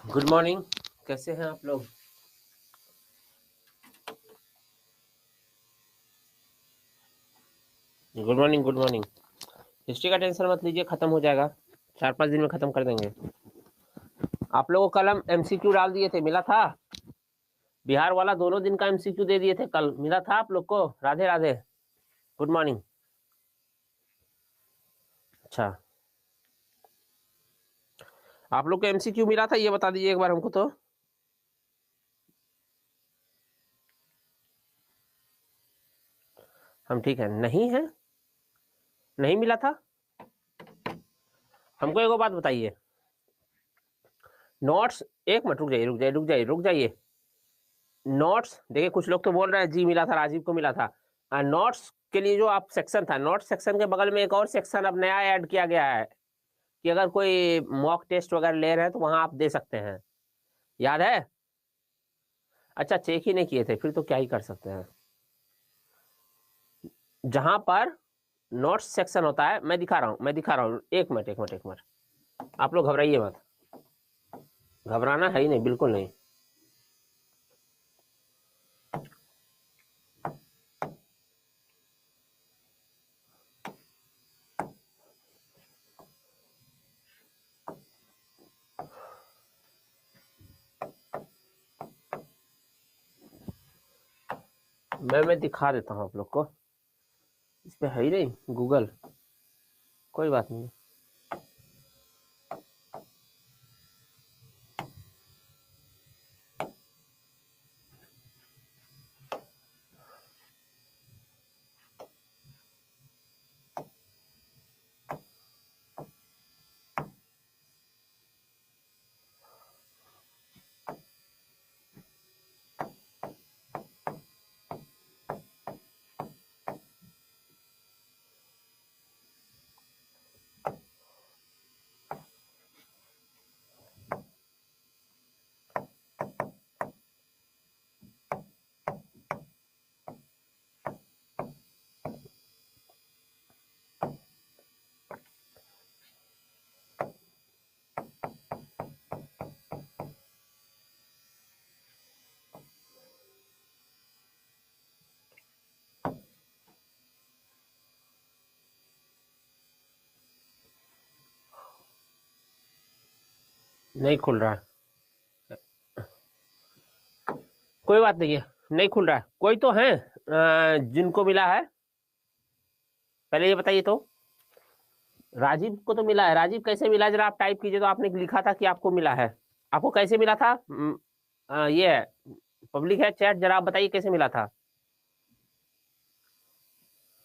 Good morning. कैसे हैं आप लोग? Good morning, good morning. History का टेंशन मत लीजिए, खत्म हो जाएगा। 4-5 दिन में खत्म कर देंगे। आप लोगों को कल हम एमसीक्यू डाल दिए थे, मिला था? बिहार वाला दोनों दिन का एमसीक्यू दे दिए थे कल, मिला था आप लोग को? Radhe Radhe, good morning. अच्छा, आप लोग को एमसीक्यू मिला था, ये बता दीजिए एक बार हमको तो। हम ठीक है, नहीं है, नहीं मिला था हमको। एक बात बताइए, नोट्स, एक मिनट रुक जाइए, रुक जाइए, रुक जाइए, रुक जाइए। नोट्स देखिए, कुछ लोग तो बोल रहे हैं जी मिला था, राजीव को मिला था। नोट्स के लिए जो आप सेक्शन था, नोट्स सेक्शन के बगल में एक और सेक्शन अब नया ऐड किया गया है कि अगर कोई मॉक टेस्ट वगैरह ले रहे हैं तो वहां आप दे सकते हैं। याद है? अच्छा, चेक ही नहीं किए थे, फिर तो क्या ही कर सकते हैं। जहां पर नोट्स सेक्शन होता है, मैं दिखा रहा हूँ, मैं दिखा रहा हूँ, एक मिनट, एक मिनट, एक मिनट। आप लोग घबराइए मत, घबराना है ही नहीं, बिल्कुल नहीं। मैं दिखा देता हूँ आप लोग को। इस पे है ही नहीं गूगल, कोई बात नहीं। नहीं खुल रहा है, कोई बात नहीं है, नहीं खुल रहा है। कोई तो है जिनको मिला है, पहले ये बताइए तो। राजीव को तो मिला है, राजीव कैसे मिला जरा आप टाइप कीजिए तो। आपने लिखा था कि आपको मिला है, आपको कैसे मिला था? ये है, पब्लिक है चैट, जरा आप बताइए कैसे मिला था।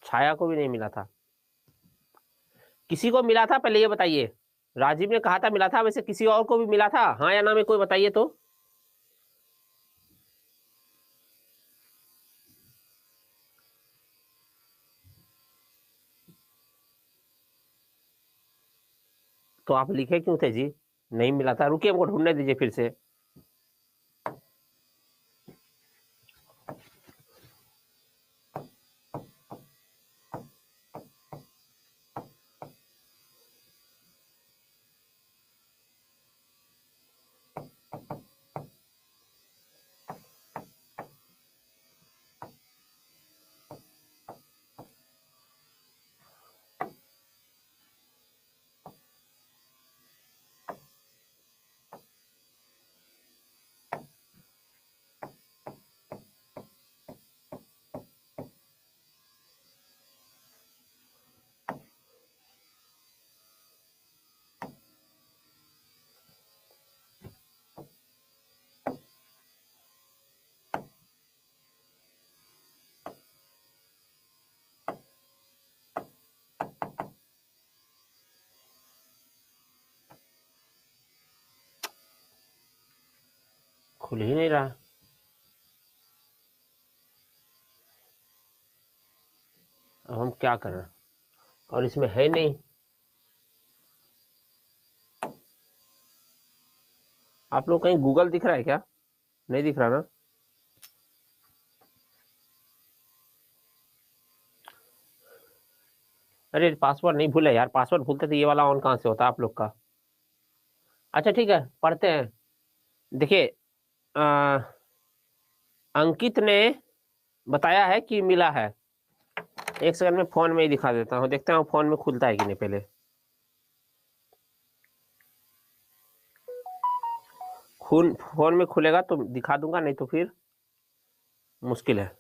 छाया को भी नहीं मिला था, किसी को मिला था पहले ये बताइए। राजीव ने कहा था मिला था, वैसे किसी और को भी मिला था, हाँ या ना में कोई बताइए तो। तो आप लिखे क्यों थे जी? नहीं मिला था, रुकिए हमको ढूंढने दीजिए फिर से। खुल ही नहीं रहा, अब हम क्या करें? और इसमें है नहीं। आप लोग कहीं गूगल दिख रहा है क्या? नहीं दिख रहा ना? अरे पासवर्ड नहीं भूले यार, पासवर्ड भूलते तो ये वाला ऑन कहाँ से होता आप लोग का। अच्छा ठीक है, पढ़ते हैं। देखिए अंकित ने बताया है कि मिला है। एक सेकंड में फोन में ही दिखा देता हूँ, देखते हैं फोन में खुलता है कि नहीं। पहले फोन में खुलेगा तो दिखा दूंगा, नहीं तो फिर मुश्किल है।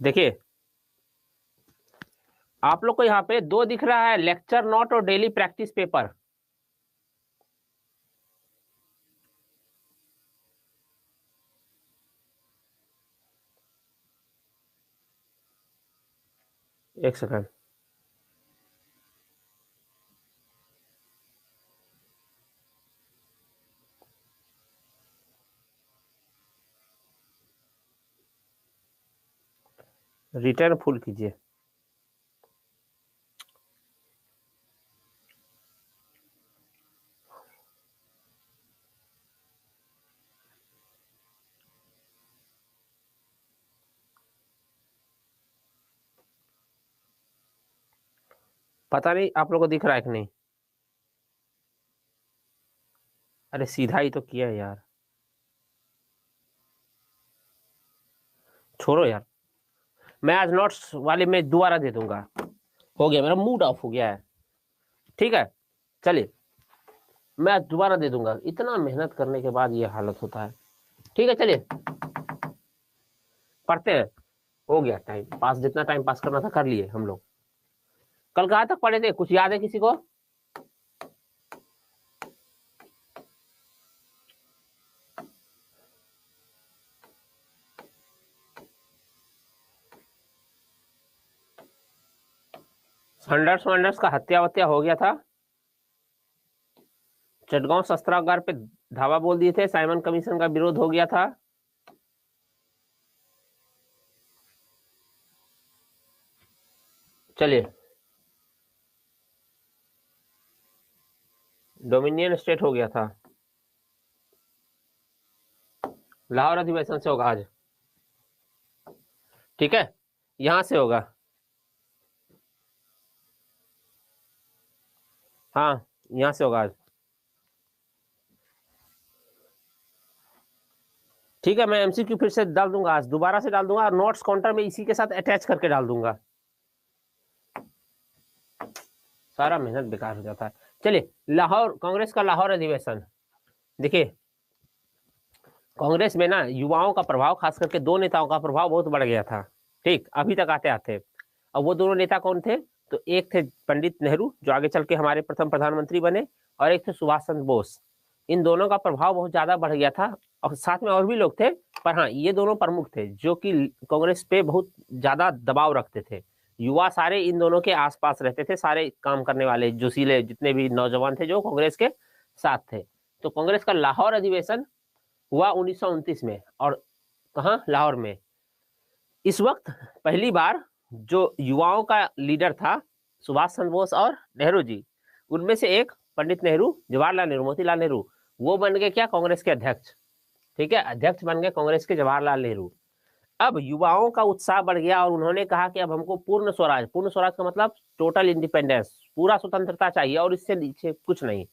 देखिए आप लोग को यहाँ पे दो दिख रहा है, लेक्चर नोट और डेली प्रैक्टिस पेपर। एक सेकंड, रिटर्न फुल कीजिए। पता नहीं आप लोग को दिख रहा है कि नहीं। अरे सीधा ही तो किया है यार, छोड़ो यार, मैं आज नोट्स वाले में दोबारा दे दूंगा। हो गया, मेरा मूड ऑफ हो गया है। ठीक है चलिए, मैं आज दोबारा दे दूंगा। इतना मेहनत करने के बाद ये हालत होता है। ठीक है चलिए पढ़ते हैं। हो गया टाइम पास, जितना टाइम पास करना था कर लिए हम लोग। कल कहाँ तक पढ़े थे, कुछ याद है किसी को? सैंडर्स वैंडर्स का हत्या वत्या हो गया था। चटगांव शस्त्रागार पे धावा बोल दिए थे, साइमन कमीशन का विरोध हो गया था। चलिए डोमिनियन स्टेट हो गया था। लाहौर अधिवेशन से होगा आज। ठीक है यहां से होगा। हाँ यहां से होगा आज। ठीक है मैं एमसीक्यू फिर से डाल दूंगा, आज दोबारा से डाल दूंगा, और नोट्स काउंटर में इसी के साथ अटैच करके डाल दूंगा। सारा मेहनत बेकार हो जाता है। चलिए लाहौर, कांग्रेस का लाहौर अधिवेशन। देखिए कांग्रेस में ना युवाओं का प्रभाव, खास करके दो नेताओं का प्रभाव बहुत बढ़ गया था। ठीक, अभी तक आते आते। अब वो दोनों नेता कौन थे? तो एक थे पंडित नेहरू, जो आगे चल के हमारे प्रथम प्रधानमंत्री बने, और एक थे सुभाष चंद्र बोस। इन दोनों का प्रभाव बहुत ज्यादा बढ़ गया था, और साथ में और भी लोग थे, पर हाँ ये दोनों प्रमुख थे जो कि कांग्रेस पे बहुत ज्यादा दबाव रखते थे। युवा सारे इन दोनों के आसपास रहते थे, सारे काम करने वाले जोशीले जितने भी नौजवान थे जो कांग्रेस के साथ थे। तो कांग्रेस का लाहौर अधिवेशन हुआ 1929 में, और कहाँ? लाहौर में। इस वक्त पहली बार जो युवाओं का लीडर था सुभाष चंद्र बोस और नेहरू जी, उनमें से एक पंडित नेहरू, जवाहरलाल नेहरू, मोतीलाल नेहरू, वो बन गए क्या? कांग्रेस के अध्यक्ष। ठीक है, अध्यक्ष बन गए कांग्रेस के जवाहरलाल नेहरू। अब युवाओं का उत्साह बढ़ गया और उन्होंने कहा कि अब हमको पूर्ण स्वराज, पूर्ण स्वराज का मतलब टोटल इंडिपेंडेंस, पूरा स्वतंत्रता चाहिए और इससे नीचे कुछ नहीं।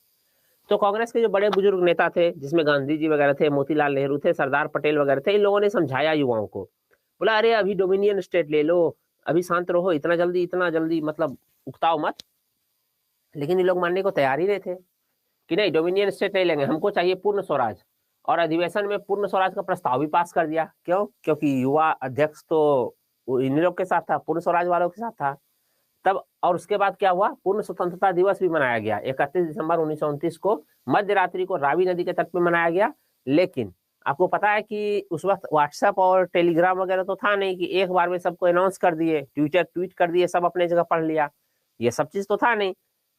तो कांग्रेस के जो बड़े बुजुर्ग नेता थे, जिसमें गांधी जी वगैरह थे, मोतीलाल नेहरू थे, सरदार पटेल वगैरह थे, इन लोगों ने समझाया युवाओं को, बोला अरे अभी डोमिनियन स्टेट ले लो, अभी शांत रहो, इतना जल्दी मतलब उकताओ मत। लेकिन ये लोग मानने को तैयार ही नहीं थे कि नहीं डोमिनियन स्टेट नहीं लेंगे, हमको चाहिए पूर्ण स्वराज। और अधिवेशन में पूर्ण स्वराज का प्रस्ताव भी पास कर दिया। क्यों? क्योंकि युवा अध्यक्ष तो इन लोग के साथ था, पूर्ण स्वराज वालों के साथ था तब। और उसके बाद क्या हुआ? पूर्ण स्वतंत्रता दिवस भी मनाया गया 31 दिसंबर 1929 को, मध्य रात्रि को रावी नदी के तट पे मनाया गया। लेकिन आपको पता है कि उस वक्त व्हाट्सएप और टेलीग्राम वगैरह तो था नहीं कि एक बार में सबको अनाउंस कर दिए, ट्वीट कर दिए, सब अपने जगह पढ़ लिया, ये सब चीज तो था नहीं।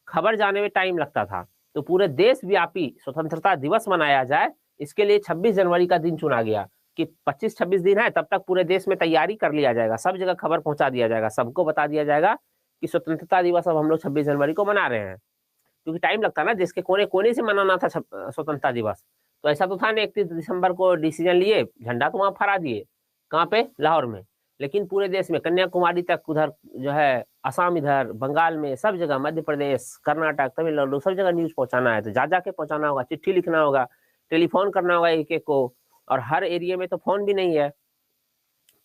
खबर जाने में टाइम लगता था। तो पूरे देश व्यापी स्वतंत्रता दिवस मनाया जाए, इसके लिए 26 जनवरी का दिन चुना गया कि 25-26 दिन है, तब तक पूरे देश में तैयारी कर लिया जाएगा, सब जगह खबर पहुंचा दिया जाएगा, सबको बता दिया जाएगा कि स्वतंत्रता दिवस अब हम लोग 26 जनवरी को मना रहे हैं। क्योंकि टाइम लगता ना, देश के कोने कोने से मनाना था स्वतंत्रता दिवस। तो ऐसा तो था नहीं 31 दिसंबर को डिसीजन लिए, झंडा तो वहां फहरा दिए। कहाँ पे? लाहौर में। लेकिन पूरे देश में कन्याकुमारी तक, उधर जो है असम, इधर बंगाल में, सब जगह, मध्य प्रदेश, कर्नाटक, तमिलनाडु, सब जगह न्यूज पहुंचाना है तो जा जाके पहुंचाना होगा, चिट्ठी लिखना होगा, टेलीफोन करना होगा एक एक को, और हर एरिया में तो फोन भी नहीं है।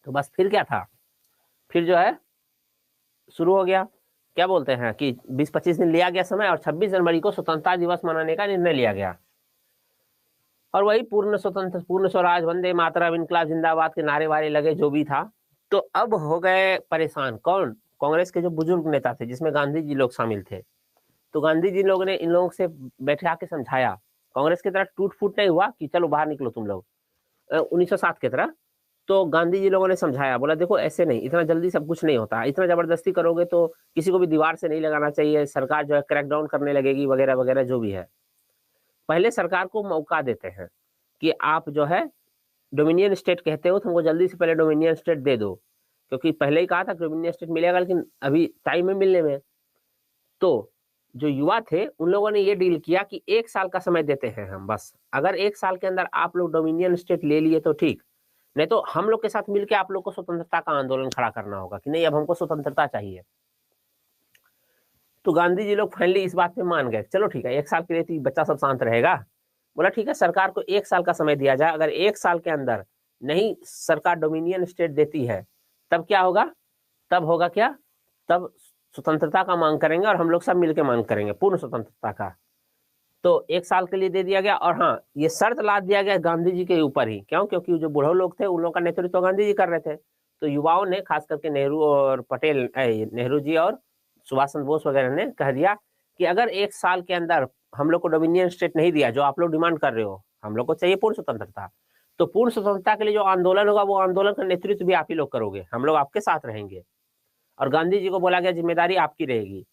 तो बस फिर क्या था, फिर जो है शुरू हो गया, क्या बोलते हैं कि 20-25 दिन लिया गया समय, और 26 जनवरी को स्वतंत्रता दिवस मनाने का निर्णय लिया गया। और वही पूर्ण स्वतंत्र, पूर्ण स्वराज, वंदे मातरम, इनकलाब जिंदाबाद के नारे वारे लगे, जो भी था। तो अब हो गए परेशान कौन, कांग्रेस के जो बुजुर्ग नेता थे, जिसमें गांधी जी लोग शामिल थे। तो गांधी जी लोगों ने इन लोगों से बैठा के समझाया, कांग्रेस की तरह टूट फूट नहीं हुआ कि चलो बाहर निकलो तुम लोग 1907 की तरह। तो गांधी जी लोगों ने समझाया, बोला देखो ऐसे नहीं, इतना जल्दी सब कुछ नहीं होता, इतना जबरदस्ती करोगे तो किसी को भी दीवार से नहीं लगाना चाहिए, सरकार जो है क्रैकडाउन करने लगेगी, वगैरह वगैरह जो भी है। पहले सरकार को मौका देते हैं कि आप जो है डोमिनियन स्टेट कहते हो, तुमको जल्दी से पहले डोमिनियन स्टेट दे दो, क्योंकि पहले ही कहा था डोमिनियन स्टेट मिलेगा, लेकिन अभी टाइम है मिलने में। तो जो युवा थे उन लोगों ने ये डील किया कि 1 साल का समय देते हैं हम, बस अगर 1 साल के अंदर आप लोग डोमिनियन स्टेट ले लिए तो ठीक, नहीं तो हम लोग के साथ मिलकर आप लोग को स्वतंत्रता का आंदोलन खड़ा करना होगा कि नहीं, अब हमको स्वतंत्रता चाहिए। तो गांधी जी लोग फाइनली इस बात पे मान गए, चलो ठीक है 1 साल के लिए तो बच्चा सब शांत रहेगा। बोला ठीक है, सरकार को 1 साल का समय दिया जाए, अगर 1 साल के अंदर नहीं सरकार डोमिनियन स्टेट देती है, तब क्या होगा, तब होगा क्या, तब स्वतंत्रता का मांग करेंगे, और हम लोग सब मिलकर मांग करेंगे पूर्ण स्वतंत्रता का। तो 1 साल के लिए दे दिया गया, और हाँ ये शर्त लाद दिया गया गांधी जी के ऊपर ही, क्यों, क्योंकि जो बूढ़े लोग थे उन लोगों का नेतृत्व तो गांधी जी कर रहे थे। तो युवाओं ने, खास करके नेहरू और पटेल, नेहरू जी और सुभाष चंद्र बोस वगैरह ने कह दिया कि अगर 1 साल के अंदर हम लोग को डोमिनियन स्टेट नहीं दिया, जो आप लोग डिमांड कर रहे हो, हम लोग को चाहिए पूर्ण स्वतंत्रता, तो पूर्ण स्वतंत्रता के लिए जो आंदोलन होगा, वो आंदोलन का नेतृत्व भी आप ही लोग करोगे, हम लोग आपके साथ रहेंगे। और गांधी जी को बोला गया जिम्मेदारी आपकी रहेगी।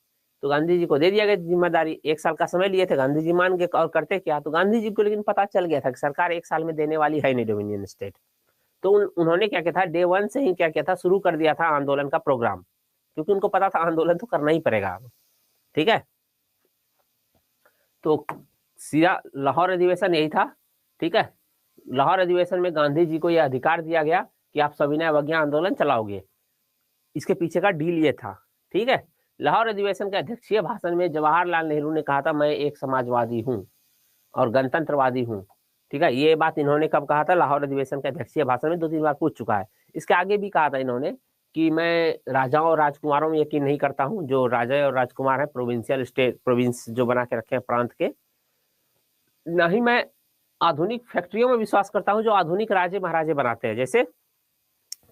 तो गांधी जी को दे दिया गया जिम्मेदारी, 1 साल का समय लिए थे, गांधी जी मान के, और करते क्या, तो गांधी जी को लेकिन पता चल गया था कि सरकार 1 साल में देने वाली है नहीं डोमिनियन स्टेट। तो उन्होंने क्या किया था, डे 1 से ही क्या किया था, शुरू कर दिया था आंदोलन का प्रोग्राम, क्योंकि उनको पता था आंदोलन तो करना ही पड़ेगा। ठीक है, तो सीधा लाहौर अधिवेशन यही था। ठीक है, लाहौर अधिवेशन में गांधी जी को यह अधिकार दिया गया कि आप सविनय अवज्ञा आंदोलन चलाओगे। इसके पीछे का डील ये था। ठीक है, लाहौर अधिवेशन के अध्यक्षीय भाषण में जवाहरलाल नेहरू ने कहा था, मैं एक समाजवादी हूँ और गणतंत्रवादी हूँ। ठीक है, ये बात इन्होंने कब कहा था, लाहौर अधिवेशन के अध्यक्षीय भाषण में 2-3 बार पूछ चुका है। इसके आगे भी कहा था इन्होंने कि मैं राजाओं और राजकुमारों में यकीन नहीं करता हूँ, जो राजा और राजकुमार है, प्रोविंशियल स्टेट, प्रोविंस जो बना के रखे हैं प्रांत के, ना ही मैं आधुनिक फैक्ट्रियों में विश्वास करता हूँ जो आधुनिक राजे महाराजे बनाते हैं। जैसे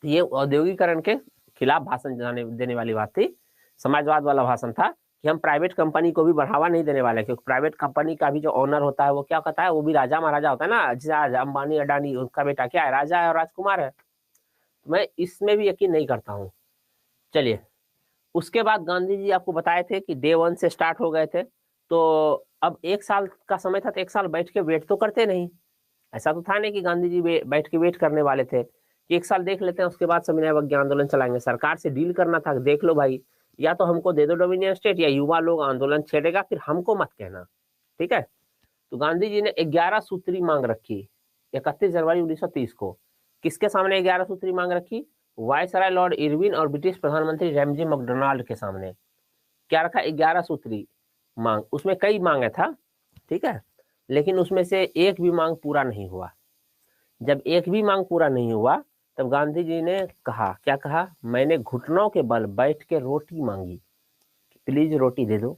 ये औद्योगिकरण के खिलाफ भाषण देने वाली बात थी, समाजवाद वाला भाषण था कि हम प्राइवेट कंपनी को भी बढ़ावा नहीं देने वाले, क्योंकि प्राइवेट कंपनी का भी जो ओनर होता है वो क्या कहता है, वो भी राजा महाराजा होता है ना, जैसे अंबानी अडानी, उनका बेटा क्या है, राजा है और राजकुमार है। मैं इसमें भी यकीन नहीं करता हूँ। चलिए, उसके बाद गांधी जी आपको बताए थे कि डे 1 से स्टार्ट हो गए थे। तो अब 1 साल का समय था, तो 1 साल बैठ के वेट तो करते नहीं, ऐसा तो था नहीं कि गांधी जी बैठ के वेट करने वाले थे कि 1 साल देख लेते हैं, उसके बाद सविनय अवज्ञा आंदोलन चलाएंगे। सरकार से डील करना था, देख लो भाई, या तो हमको दे दो डोमिनियन स्टेट, या युवा लोग आंदोलन छेड़ेगा, फिर हमको मत कहना। ठीक है, तो गांधी जी ने 11 सूत्री मांग रखी 31 जनवरी 1930 को। किसके सामने 11 सूत्री मांग रखी, वायसराय लॉर्ड इरविन और ब्रिटिश प्रधानमंत्री रैमजे मैकडोनाल्ड के सामने। क्या रखा, 11 सूत्री मांग, उसमें कई मांगे था। ठीक है, लेकिन उसमें से एक भी मांग पूरा नहीं हुआ। जब एक भी मांग पूरा नहीं हुआ, तब गांधी जी ने कहा, क्या कहा, मैंने घुटनों के बल बैठ के रोटी मांगी, प्लीज रोटी दे दो।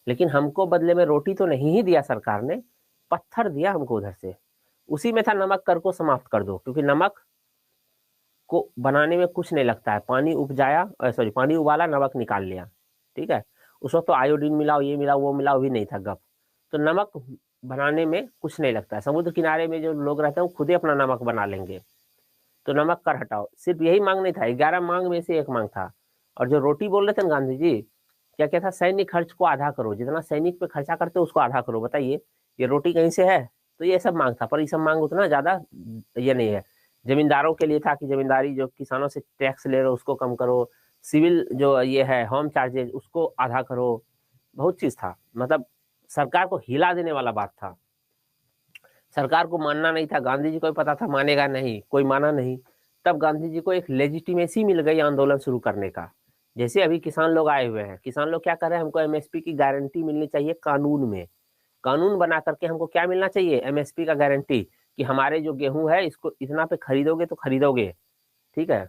लेकिन हमको बदले में रोटी तो नहीं ही दिया सरकार ने, पत्थर दिया हमको उधर से। उसी में था, नमक कर को समाप्त कर दो, क्योंकि नमक को बनाने में कुछ नहीं लगता है, पानी उपजाया, सॉरी पानी उबाला, नमक निकाल लिया। ठीक है, उस वक्त तो आयोडीन मिलाओ, ये मिलाओ, वो मिलाओ भी नहीं था गप। तो नमक बनाने में कुछ नहीं लगता है, समुद्र किनारे में जो लोग रहते हैं वो खुद ही अपना नमक बना लेंगे। तो नमक कर हटाओ, सिर्फ यही मांग नहीं था, 11 मांग में से एक मांग था। और जो रोटी बोल रहे थे ना गांधी जी, क्या क्या था, सैनिक खर्च को आधा करो, जितना सैनिक पे खर्चा करते हो उसको आधा करो। बताइए ये रोटी कहीं से है, तो ये सब मांग था, पर ये सब मांग उतना ज्यादा ये नहीं है। जमींदारों के लिए था कि जमींदारी जो किसानों से टैक्स ले रहे हो उसको कम करो, सिविल जो ये है होम चार्जेज उसको आधा करो, बहुत चीज था। मतलब सरकार को हिला देने वाला बात था, सरकार को मानना नहीं था। गांधी जी को भी पता था मानेगा नहीं, कोई माना नहीं, तब गांधी जी को एक लेजिटिमेसी मिल गई आंदोलन शुरू करने का। जैसे अभी किसान लोग आए हुए हैं, किसान लोग क्या कर रहे हैं, हमको एमएसपी की गारंटी मिलनी चाहिए कानून में। कानून बना करके हमको क्या मिलना चाहिए, एमएसपी का गारंटी, कि हमारे जो गेहूं है इसको इतना पे खरीदोगे तो खरीदोगे। ठीक है,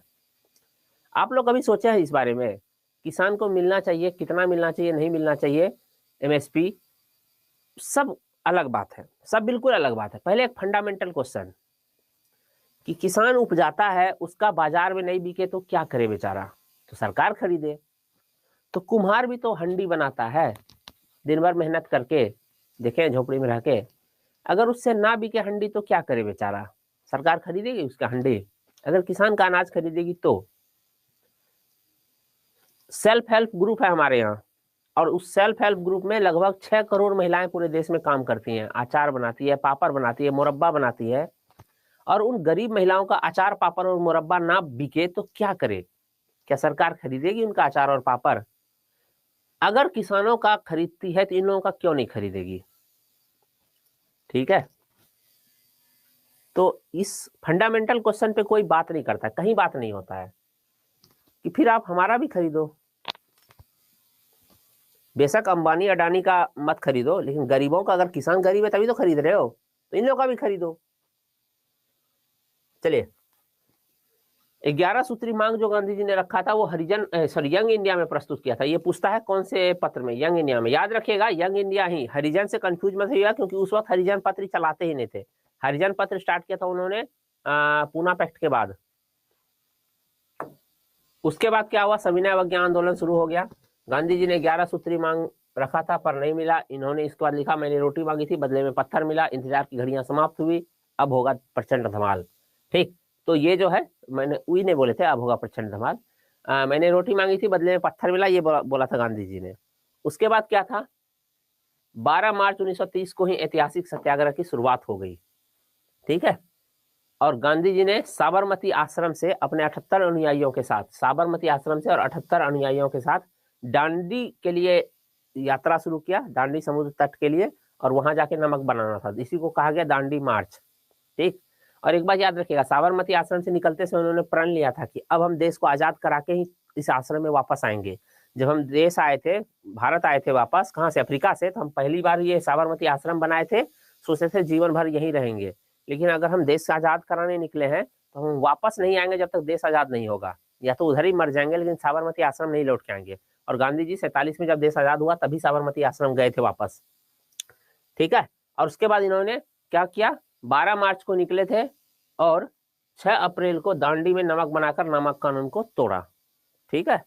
आप लोग कभी सोचे हैं इस बारे में, किसान को मिलना चाहिए, कितना मिलना चाहिए, नहीं मिलना चाहिए एमएसपी, सब अलग बात है, सब बिल्कुल अलग बात है। पहले एक फंडामेंटल क्वेश्चन कि किसान उपजाता है, उसका बाजार में नहीं बिके तो क्या करे बेचारा, तो सरकार खरीदे। तो कुम्हार भी तो हंडी बनाता है दिन भर मेहनत करके, देखे झोपड़ी में रह के, अगर उससे ना बिके हंडी तो क्या करे बेचारा, सरकार खरीदेगी उसका हंडी? अगर किसान का अनाज खरीदेगी तो। सेल्फ हेल्प ग्रुप है हमारे यहाँ, और उस सेल्फ हेल्प ग्रुप में लगभग 6 करोड़ महिलाएं पूरे देश में काम करती हैं, अचार बनाती है, पापड़ बनाती है, मुरब्बा बनाती है। और उन गरीब महिलाओं का अचार पापड़ और मुरब्बा ना बिके तो क्या करे, क्या सरकार खरीदेगी उनका अचार और पापड़? अगर किसानों का खरीदती है तो इन लोगों का क्यों नहीं खरीदेगी? ठीक है, तो इस फंडामेंटल क्वेश्चन पे कोई बात नहीं करता, कहीं बात नहीं होता है कि फिर आप हमारा भी खरीदो। बेशक अंबानी अडानी का मत खरीदो, लेकिन गरीबों का, अगर किसान गरीब है तभी तो खरीद रहे हो, तो इन लोगों का भी खरीदो। चलिए, 11 सूत्री मांग जो गांधी जी ने रखा था वो हरिजन यंग इंडिया में प्रस्तुत किया था। ये पूछता है कौन से पत्र में, यंग इंडिया में। याद रखिएगा यंग इंडिया ही, हरिजन से कंफ्यूज मत होइएगा, क्योंकि उस वक्त हरिजन पत्र चलाते ही नहीं थे। हरिजन पत्र स्टार्ट किया था उन्होंने पूना पैक्ट के बाद। उसके बाद क्या हुआ, सविनय अवज्ञा आंदोलन शुरू हो गया। गांधी जी ने 11 सूत्री मांग रखा था पर नहीं मिला। इन्होंने इसके बाद लिखा, मैंने रोटी मांगी थी बदले में पत्थर मिला, इंतजार की घड़ियां समाप्त हुई, अब होगा प्रचंड धमाल। ठीक, तो ये जो है, मैंने उई ने बोले थे अब होगा प्रचंड धमाल। मैंने रोटी मांगी थी बदले में पत्थर मिला, ये बोला था गांधी जी ने। उसके बाद क्या था, 12 मार्च 1930 को ही ऐतिहासिक सत्याग्रह की शुरुआत हो गई। ठीक है, और गांधी जी ने साबरमती आश्रम से अपने 78 अनुयायियों के साथ, साबरमती आश्रम से और 78 अनुयायियों के साथ दांडी के लिए यात्रा शुरू किया, दांडी समुद्र तट के लिए, और वहां जाके नमक बनाना था। इसी को कहा गया दांडी मार्च। ठीक, और एक बात याद रखिएगा, साबरमती आश्रम से निकलते से उन्होंने प्रण लिया था कि अब हम देश को आजाद करा के ही इस आश्रम में वापस आएंगे। जब हम देश आए थे, भारत आए थे वापस, कहाँ से, अफ्रीका से, तो हम पहली बार ये साबरमती आश्रम बनाए थे, सोचे थे जीवन भर यहीं रहेंगे। लेकिन अगर हम देश आजाद कराने निकले हैं तो हम वापस नहीं आएंगे जब तक देश आजाद नहीं होगा, या तो उधर ही मर जाएंगे, लेकिन साबरमती आश्रम नहीं लौट के आएंगे। और गांधी जी 47 में जब देश आजाद हुआ तभी साबरमती आश्रम गए थे वापस। ठीक है, और उसके बाद इन्होंने क्या किया, 12 मार्च को निकले थे और 6 अप्रैल को दांडी में नमक बनाकर नमक कानून को तोड़ा। ठीक है,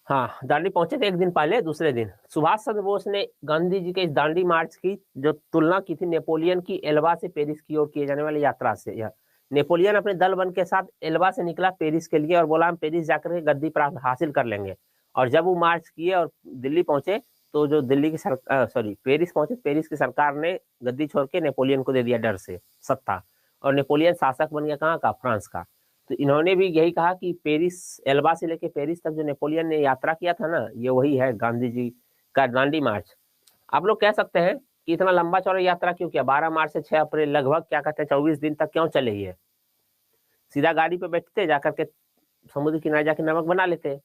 हाँ, दांडी पहुंचे थे एक दिन पहले, दूसरे दिन सुभाष चंद्र बोस ने गांधी जी के इस दांडी मार्च की जो तुलना की थी नेपोलियन की एल्बा से पेरिस की ओर किए जाने वाली यात्रा से। नेपोलियन अपने दल बल के साथ एल्बा से निकला पेरिस के लिए और बोला हम पेरिस जाकर के गद्दी प्राप्त हासिल कर लेंगे। और जब वो मार्च किए और दिल्ली पहुंचे तो जो दिल्ली की पेरिस पहुंचे, पेरिस की सरकार ने गद्दी छोड़ के नेपोलियन को दे दिया डर से सत्ता, और नेपोलियन शासक बन गया कहाँ का, फ्रांस का। तो इन्होंने भी यही कहा कि पेरिस, एल्बा से लेके पेरिस तक जो नेपोलियन ने यात्रा किया था ना, ये वही है गांधी जी का दांडी मार्च। आप लोग कह सकते हैं कि इतना लंबा चौड़ा यात्रा क्यों किया, 12 मार्च से 6 अप्रैल, लगभग क्या कहते हैं 24 दिन तक क्यों चले? ये सीधा गाड़ी पे बैठते, जाकर के समुद्र किनारे जाके नमक बना लेते।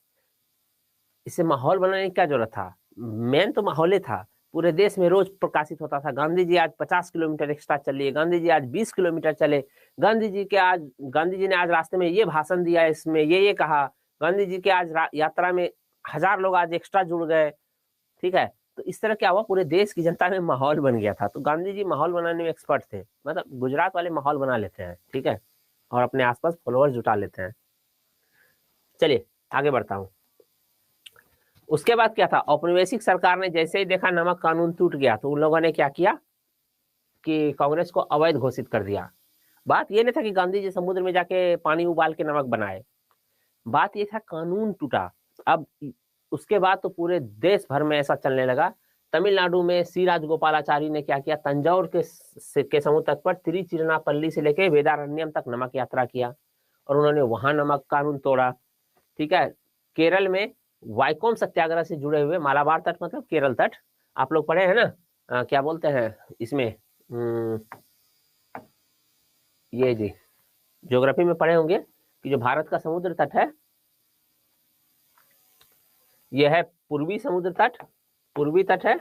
इससे माहौल बनाने की क्या जरूरत था? मेन तो माहौल ही था। पूरे देश में रोज प्रकाशित होता था, गांधी जी आज 50 किलोमीटर एक्स्ट्रा चलिए, गांधी जी आज 20 किलोमीटर चले, गांधी जी ने आज रास्ते में ये भाषण दिया, इसमें ये कहा, गांधी जी के आज यात्रा में 1000 लोग आज एक्स्ट्रा जुड़ गए। ठीक है, तो इस तरह क्या हुआ, पूरे देश की जनता में माहौल बन गया था। तो गांधी जी माहौल बनाने में एक्सपर्ट थे, मतलब गुजरात वाले माहौल बना लेते हैं। ठीक है, और अपने आसपास फॉलोअर्स जुटा लेते हैं। चलिए आगे बढ़ता हूँ। उसके बाद क्या था, औपनिवेशिक सरकार ने जैसे ही देखा नमक कानून टूट गया तो उन लोगों ने क्या किया कि कांग्रेस को अवैध घोषित कर दिया। बात ये नहीं था कि गांधी जी समुद्र में जाके पानी उबाल के नमक बनाए, बात ये था कानून टूटा। अब उसके बाद तो पूरे देश भर में ऐसा चलने लगा। तमिलनाडु में सी राजगोपालाचारी ने क्या किया, तंजौर के समुद्र तट पर तिरुचिरापल्ली से लेके वेदारण्यम तक नमक यात्रा किया और उन्होंने वहां नमक कानून तोड़ा। ठीक है, केरल में वाइकोम सत्याग्रह से जुड़े हुए, मालाबार तट मतलब केरल तट, आप लोग पढ़े हैं ना, क्या बोलते हैं इसमें, ये जी ज्योग्राफी में पढ़े होंगे कि जो भारत का समुद्र तट है यह है पूर्वी समुद्र तट, पूर्वी तट है,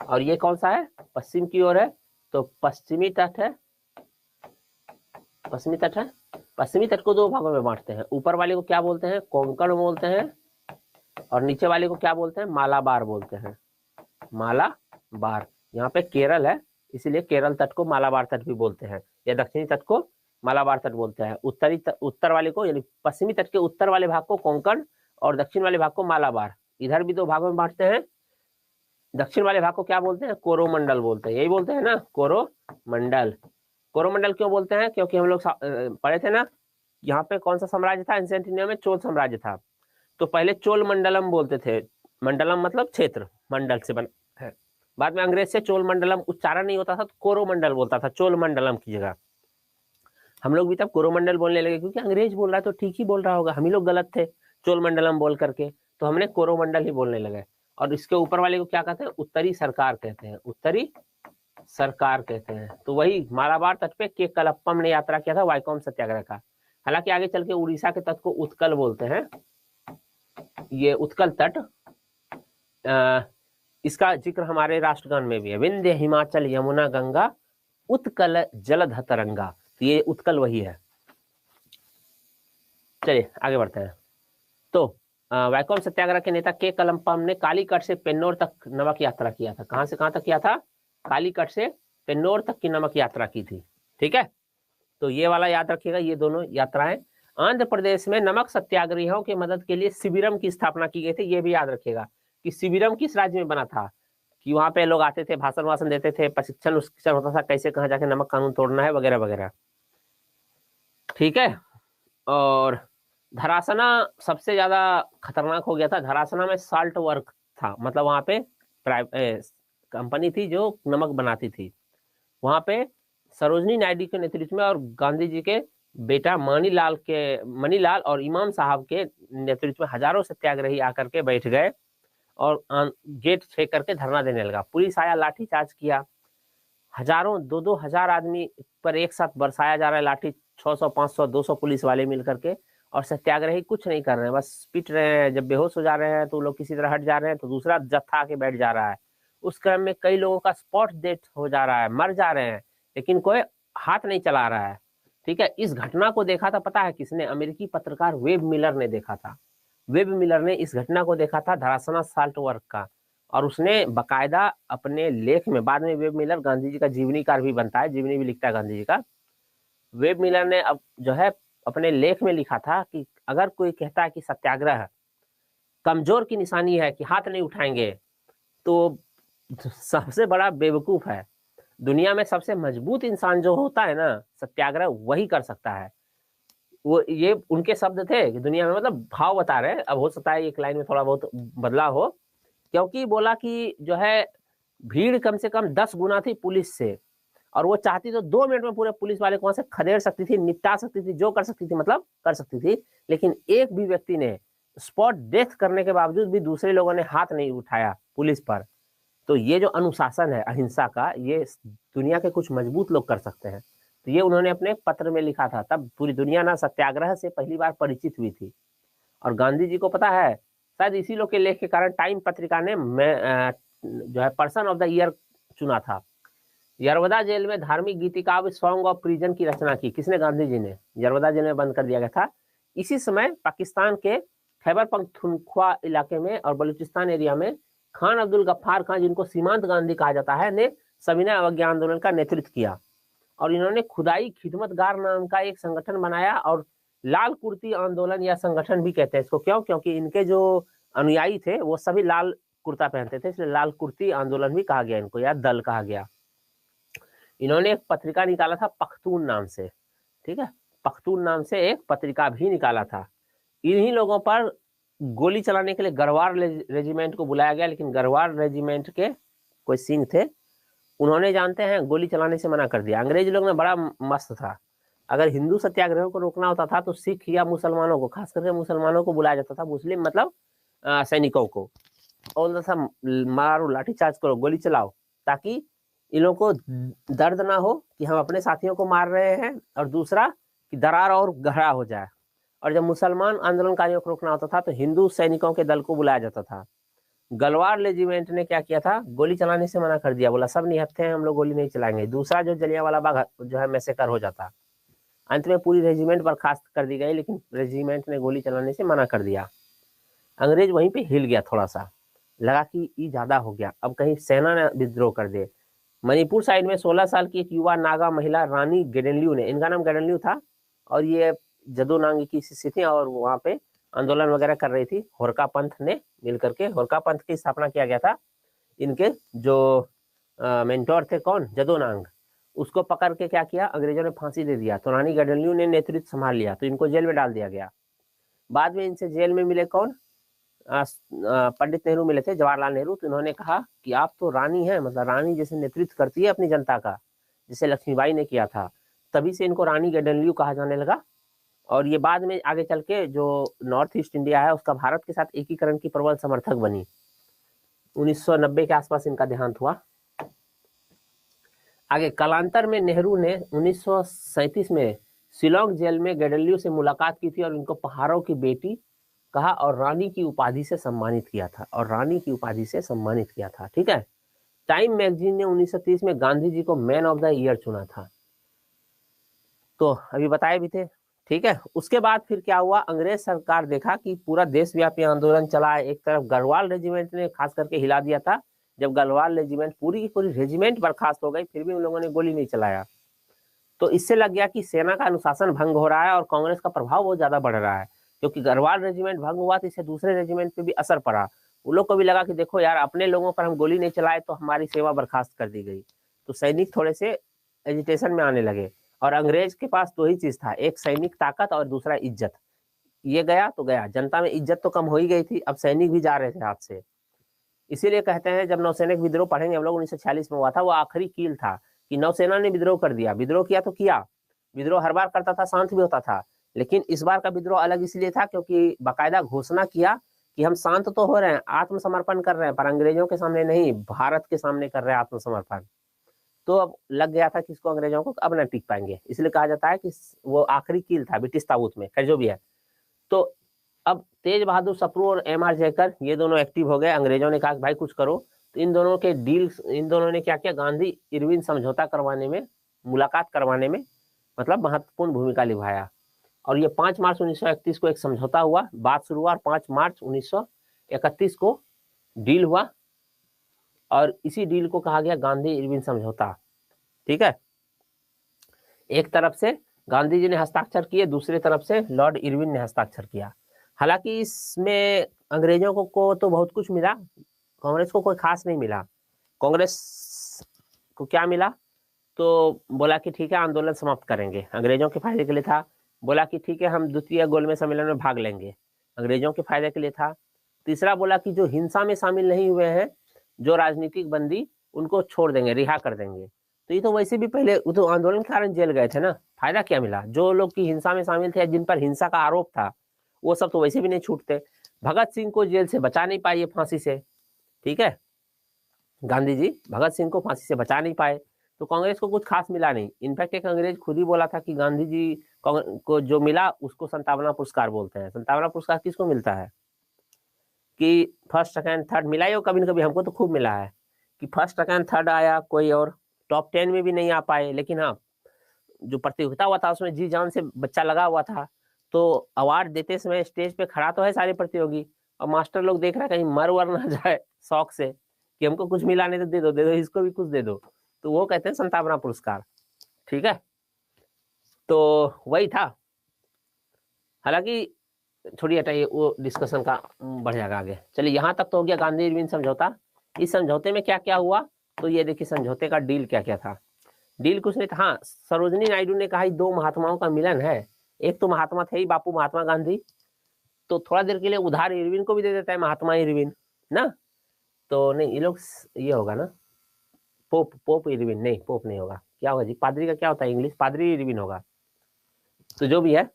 और ये कौन सा है, पश्चिम की ओर है, तो पश्चिमी तट है, पश्चिमी तट है। पश्चिमी तट को दो भागों में बांटते हैं, ऊपर वाले को क्या बोलते हैं, कोंकण बोलते हैं, और नीचे वाले को क्या बोलते हैं, मालाबार बोलते हैं, मालाबार। यहाँ पे केरल है इसीलिए केरल तट को मालाबार तट भी बोलते हैं, या दक्षिणी तट को मालाबार तट बोलते हैं। उत्तर वाले को, यानी पश्चिमी तट के उत्तर वाले भाग को कोंकण और दक्षिण वाले भाग को मालाबार। इधर भी दो भागों में बांटते हैं। दक्षिण वाले भाग को क्या बोलते हैं, कोरोमंडल बोलते हैं, यही बोलते हैं ना, कोरोमंडल। कोरोमंडल क्यों बोलते हैं, क्योंकि हम लोग पढ़े थे ना, यहाँ पे कौन सा साम्राज्य था एंशिएंट इंडिया में, चोल साम्राज्य था। तो पहले चोल मंडलम बोलते थे, मंडलम मतलब क्षेत्र, मंडल से बना है। बाद में अंग्रेज से चोल मंडलम उच्चारण नहीं होता था तो कोरोमंडल बोलता था, चोल मंडलम की जगह। हम लोग भी तब कोरोमंडल बोलने लगे क्योंकि अंग्रेज बोल रहा है तो ठीक ही बोल रहा होगा, हम ही लोग गलत थे चोल मंडलम बोल करके, तो हमने कोरोमंडल ही बोलने लगे। और इसके ऊपर वाले को क्या कहते हैं, उत्तरी सरकार कहते हैं, उत्तरी सरकार कहते हैं। तो वही मालाबार तट पे के कलप्पम ने यात्रा किया था वाइकोम सत्याग्रह का। हालांकि आगे चल के उड़ीसा के तट को उत्कल बोलते हैं, ये उत्कल तट, इसका जिक्र हमारे राष्ट्रगान में भी है, विंध्य हिमाचल यमुना गंगा उत्कल जलध तरंगा, तो ये उत्कल वही है। चलिए आगे बढ़ते हैं। तो वैकोम सत्याग्रह के नेता के कलम्पम ने कालीकट से पेन्नोर तक नमक यात्रा किया था। कहां से कहां तक किया था, कालीकट से पेन्नोर तक की नमक यात्रा की थी। ठीक है, तो ये वाला याद रखिएगा, ये दोनों यात्राएं। आंध्र प्रदेश में नमक सत्याग्रहियों की मदद के लिए शिविरम की स्थापना की गई थी, ये भी याद रखिएगा कि शिविरम किस राज्य में बना था, कि वहां पे लोग आते थे, भाषण वाषण देते थे, प्रशिक्षण होता था कैसे कहाँ जाके नमक कानून तोड़ना है वगैरह वगैरह। ठीक है, और धरासना सबसे ज्यादा खतरनाक हो गया था। धरासना में साल्ट वर्क था, मतलब वहां पे कंपनी थी जो नमक बनाती थी। वहां पे सरोजनी नायडू के नेतृत्व में और गांधी जी के बेटा मणिलाल और इमाम साहब के नेतृत्व में हजारों सत्याग्रही आकर के बैठ गए और गेट छेक करके धरना देने लगा। पुलिस आया, लाठीचार्ज किया, हजारों 2-2 हजार आदमी पर एक साथ बरसाया जा रहा है लाठी, 600 500 200 पुलिस वाले मिल करके, और सत्याग्रही कुछ नहीं कर रहे हैं, बस पिट रहे हैं। जब बेहोश हो जा रहे हैं तो लोग किसी तरह हट जा रहे हैं तो दूसरा जत्था आके बैठ जा रहा है। उस क्रम में कई लोगों का स्पॉट डेथ हो जा रहा है, मर जा रहे हैं, लेकिन कोई हाथ नहीं चला रहा है। ठीक है, इस घटना को देखा था पता है किसने, अमेरिकी पत्रकार वेब मिलर ने देखा था। वेब मिलर ने इस घटना को देखा था, धरासना साल्ट वर्क का, और उसने बकायदा अपने लेख में, बाद में वेब मिलर गांधी जी का जीवनीकार भी बनता है, जीवनी भी लिखता है गांधी जी का। वेब मिलर ने अब जो है अपने लेख में लिखा था कि अगर कोई कहता है कि सत्याग्रह कमजोर की निशानी है, कि हाथ नहीं उठाएंगे, तो सबसे बड़ा बेवकूफ है। दुनिया में सबसे मजबूत इंसान जो होता है ना, सत्याग्रह वही कर सकता है। वो ये उनके शब्द थे कि दुनिया में, मतलब भाव बता रहे हैं, अब हो सकता है एक लाइन में थोड़ा बहुत बदलाव हो, क्योंकि बोला कि जो है भीड़ कम से कम 10 गुना थी पुलिस से, और वो चाहती तो 2 मिनट में पूरे पुलिस वाले को वहां से खदेड़ सकती थी, निपटा सकती थी, जो कर सकती थी मतलब कर सकती थी। लेकिन एक भी व्यक्ति ने स्पॉट डेथ करने के बावजूद भी दूसरे लोगों ने हाथ नहीं उठाया पुलिस पर। तो ये जो अनुशासन है अहिंसा का, ये दुनिया के कुछ मजबूत लोग कर सकते हैं। तो ये उन्होंने अपने पत्र में लिखा था, तब पूरी दुनिया ना सत्याग्रह से पहली बार परिचित हुई थी। और गांधी जी को पता है, शायद इसी लोग के लेख के कारण टाइम पत्रिका ने जो है पर्सन ऑफ द ईयर चुना था। यरवदा जेल में धार्मिक गीतिकाव्य सॉन्ग ऑफ प्रिजन की रचना की, किसने, गांधी जी ने। यरवदा जेल में बंद कर दिया गया था। इसी समय पाकिस्तान के खैबर पख्तूनख्वा इलाके में और बलूचिस्तान एरिया में खान अब्दुल गफ्फार खान, जिनको सीमांत गांधी कहा जाता है, ने सविनय अवज्ञा आंदोलन का नेतृत्व किया। और इन्होंने खुदाई खिदमतगार नाम का एक संगठन बनाया, और लाल कुर्ती आंदोलन या संगठन भी कहते हैं इसको। क्यों, क्योंकि इनके जो अनुयायी थे वो सभी लाल कुर्ता पहनते थे, इसलिए लाल कुर्ती आंदोलन भी कहा गया इनको, या दल कहा गया। इन्होंने एक पत्रिका निकाला था पख्तून नाम से, ठीक है, पख्तून नाम से एक पत्रिका भी निकाला था। इन्हीं लोगों पर गोली चलाने के लिए गरवार रेजिमेंट को बुलाया गया, लेकिन गरवार रेजिमेंट के कोई सिंह थे, उन्होंने जानते हैं गोली चलाने से मना कर दिया। अंग्रेज लोग ने बड़ा मस्त था, अगर हिंदू सत्याग्रह को रोकना होता था तो सिख या मुसलमानों को, खास करके मुसलमानों को बुलाया जाता था, मुस्लिम मतलब सैनिकों को, और था मारो, लाठीचार्ज करो, गोली चलाओ, ताकि इन लोगों को दर्द ना हो कि हम अपने साथियों को मार रहे हैं, और दूसरा कि दरार और गहरा हो जाए। और जब मुसलमान आंदोलनकारियों को रोकना होता था तो हिंदू सैनिकों के दल को बुलाया जाता था। गलवार रेजिमेंट ने क्या किया था, गोली चलाने से मना कर दिया, बोला सब निहत्थे हैं, हम लोग गोली नहीं चलाएंगे। दूसरा जो जलियांवाला बाग जो है मैसेकर हो जाता। अंत में पूरी रेजिमेंट बर्खास्त कर दी गई, लेकिन रेजिमेंट ने गोली चलाने से मना कर दिया। अंग्रेज वहीं पे हिल गया, थोड़ा सा लगा कि ये ज्यादा हो गया, अब कहीं सेना ने विद्रोह कर दे। मणिपुर साइड में 16 साल की एक युवा नागा महिला रानी गेडेनल्यू ने, इनका नाम गेडेनल्यू था, और ये जदो नांग की शिष्य थी और वहां पे आंदोलन वगैरह कर रही थी। होरका पंथ ने मिलकर के, होरका पंथ की स्थापना किया गया था। इनके जो मेंटोर थे कौन, जदो नांग, उसको पकड़ के क्या किया, अंग्रेजों ने फांसी दे दिया। तो रानी गेडेनल्यू ने नेतृत्व संभाल लिया, तो इनको जेल में डाल दिया गया। बाद में इनसे जेल में मिले कौन, पंडित नेहरू मिले थे, जवाहरलाल नेहरू। तो इन्होंने कहा कि आप तो रानी हैं, मतलब रानी जैसे नेतृत्व करती है अपनी जनता का, जिसे लक्ष्मीबाई ने किया था। तभी से इनको रानी गेडेनल्यू कहा जाने लगा। और ये बाद में आगे चल के जो नॉर्थ ईस्ट इंडिया है उसका भारत के साथ एकीकरण की प्रबल समर्थक बनी। 1990 के आसपास इनका देहांत हुआ। आगे कालांतर में नेहरू ने 1937 में शिलोंग जेल में गेडेनल्यू से मुलाकात की थी और इनको पहाड़ों की बेटी कहा और रानी की उपाधि से सम्मानित किया था, और रानी की उपाधि से सम्मानित किया था। ठीक है। टाइम मैगजीन ने 1930 में गांधी जी को मैन ऑफ द ईयर चुना था, तो अभी बताए भी थे। ठीक है। उसके बाद फिर क्या हुआ, अंग्रेज सरकार देखा कि पूरा देशव्यापी आंदोलन चला है। एक तरफ गढ़वाल रेजिमेंट ने खास करके हिला दिया था। जब गढ़वाल रेजिमेंट पूरी की पूरी रेजिमेंट बर्खास्त हो गई, फिर भी उन लोगों ने गोली नहीं चलाया। तो इससे लग गया कि सेना का अनुशासन भंग हो रहा है और कांग्रेस का प्रभाव बहुत ज्यादा बढ़ रहा है। क्योंकि गढ़वाल रेजिमेंट भंग हुआ तो इससे दूसरे रेजिमेंट पे भी असर पड़ा। उन लोग को भी लगा कि देखो यार, अपने लोगों पर हम गोली नहीं चलाए तो हमारी सेवा बर्खास्त कर दी गई। तो सैनिक थोड़े से एजिटेशन में आने लगे। और अंग्रेज के पास दो ही चीज था, एक सैनिक ताकत और दूसरा इज्जत। ये गया तो गया, जनता में इज्जत तो कम हो ही गई थी, अब सैनिक भी जा रहे थे हाथ से। इसीलिए कहते हैं, जब नौसैनिक विद्रोह पढ़ेंगे हम लोग, 1946 में हुआ था, वो आखिरी कील था कि नौसेना ने विद्रोह कर दिया। विद्रोह किया तो किया, विद्रोह हर बार करता था, शांत भी होता था। लेकिन इस बार का विद्रोह अलग इसलिए था क्योंकि बाकायदा घोषणा किया कि हम शांत तो हो रहे हैं, आत्मसमर्पण कर रहे हैं, पर अंग्रेजों के सामने नहीं, भारत के सामने कर रहे हैं आत्मसमर्पण। तो अब लग गया था कि इसको अंग्रेजों को अब न टिक पाएंगे, इसलिए कहा जाता है कि वो आखिरी कील था ब्रिटिश ताबूत में। खैर जो भी है, तो अब तेज बहादुर सप्रू और एम.आर. जयकर ये दोनों एक्टिव हो गए। अंग्रेजों ने कहा भाई कुछ करो, तो इन दोनों के डील, इन दोनों ने क्या किया, गांधी इरविन समझौता करवाने में, मुलाकात करवाने में मतलब महत्वपूर्ण भूमिका निभाया। और ये 5 मार्च 1931 को एक समझौता हुआ, बात शुरू हुआ, और 5 मार्च 1931 को डील हुआ, और इसी डील को कहा गया गांधी इरविन समझौता। ठीक है। एक तरफ से गांधी जी ने हस्ताक्षर किए, दूसरी तरफ से लॉर्ड इरविन ने हस्ताक्षर किया। हालांकि इसमें अंग्रेजों को तो बहुत कुछ मिला, कांग्रेस को कोई खास नहीं मिला। कांग्रेस को क्या मिला, तो बोला कि ठीक है आंदोलन समाप्त करेंगे, अंग्रेजों के फायदे के लिए था। बोला कि ठीक है हम द्वितीय गोलमेज सम्मेलन में भाग लेंगे, अंग्रेजों के फायदे के लिए था। तीसरा बोला कि जो हिंसा में शामिल नहीं हुए हैं, जो राजनीतिक बंदी, उनको छोड़ देंगे, रिहा कर देंगे। तो ये तो वैसे भी पहले वो तो आंदोलन के कारण जेल गए थे ना, फायदा क्या मिला। जो लोग की हिंसा में शामिल थे, जिन पर हिंसा का आरोप था, वो सब तो वैसे भी नहीं छूटते। भगत सिंह को जेल से बचा नहीं पाए फांसी से। ठीक है। गांधी जी भगत सिंह को फांसी से बचा नहीं पाए, तो कांग्रेस को कुछ खास मिला नहीं। इनफैक्ट एक अंग्रेज खुद ही बोला था कि गांधी जी को जो मिला उसको संतावना पुरस्कार बोलते हैं। संतावना पुरस्कार किसको मिलता है कि फर्स्ट सेकंड थर्ड मिला ही हो, कभी न कभी हमको तो खूब मिला है कि फर्स्ट सेकंड थर्ड आया कोई, और टॉप 10 में भी नहीं आ पाए। लेकिन हाँ, जो प्रतियोगिता हुआ था उसमें जी जान से बच्चा लगा हुआ था, तो अवार्ड देते समय स्टेज पे खड़ा तो है सारे प्रतियोगी, और मास्टर लोग देख रहे हैं कहीं मर वर ना जाए शौक से कि हमको कुछ मिला नहीं तो दे दो, दे दो इसको भी कुछ दे दो, तो वो कहते हैं संतावना पुरस्कार। ठीक है। तो वही था। हालांकि छोड़िए हटाइए, वो डिस्कशन का बढ़ जाएगा आगे। चलिए यहाँ तक तो हो गया गांधी इरविन समझौता। इस समझौते में क्या क्या हुआ, तो ये देखिए समझौते का डील क्या क्या था। डील कुछ नहीं था, हाँ सरोजनी नायडू ने कहा दो महात्माओं का मिलन है। एक तो महात्मा थे ही बापू महात्मा गांधी, तो थोड़ा देर के लिए उधार इरविन को भी दे देता है महात्मा इरविन ना। तो नहीं, ये लोग ये होगा ना, पोप इरविन, नहीं पोप नहीं होगा, क्या होगा जी, पादरी का क्या होता है इंग्लिश, पादरी इरविन होगा। तो जो भी है,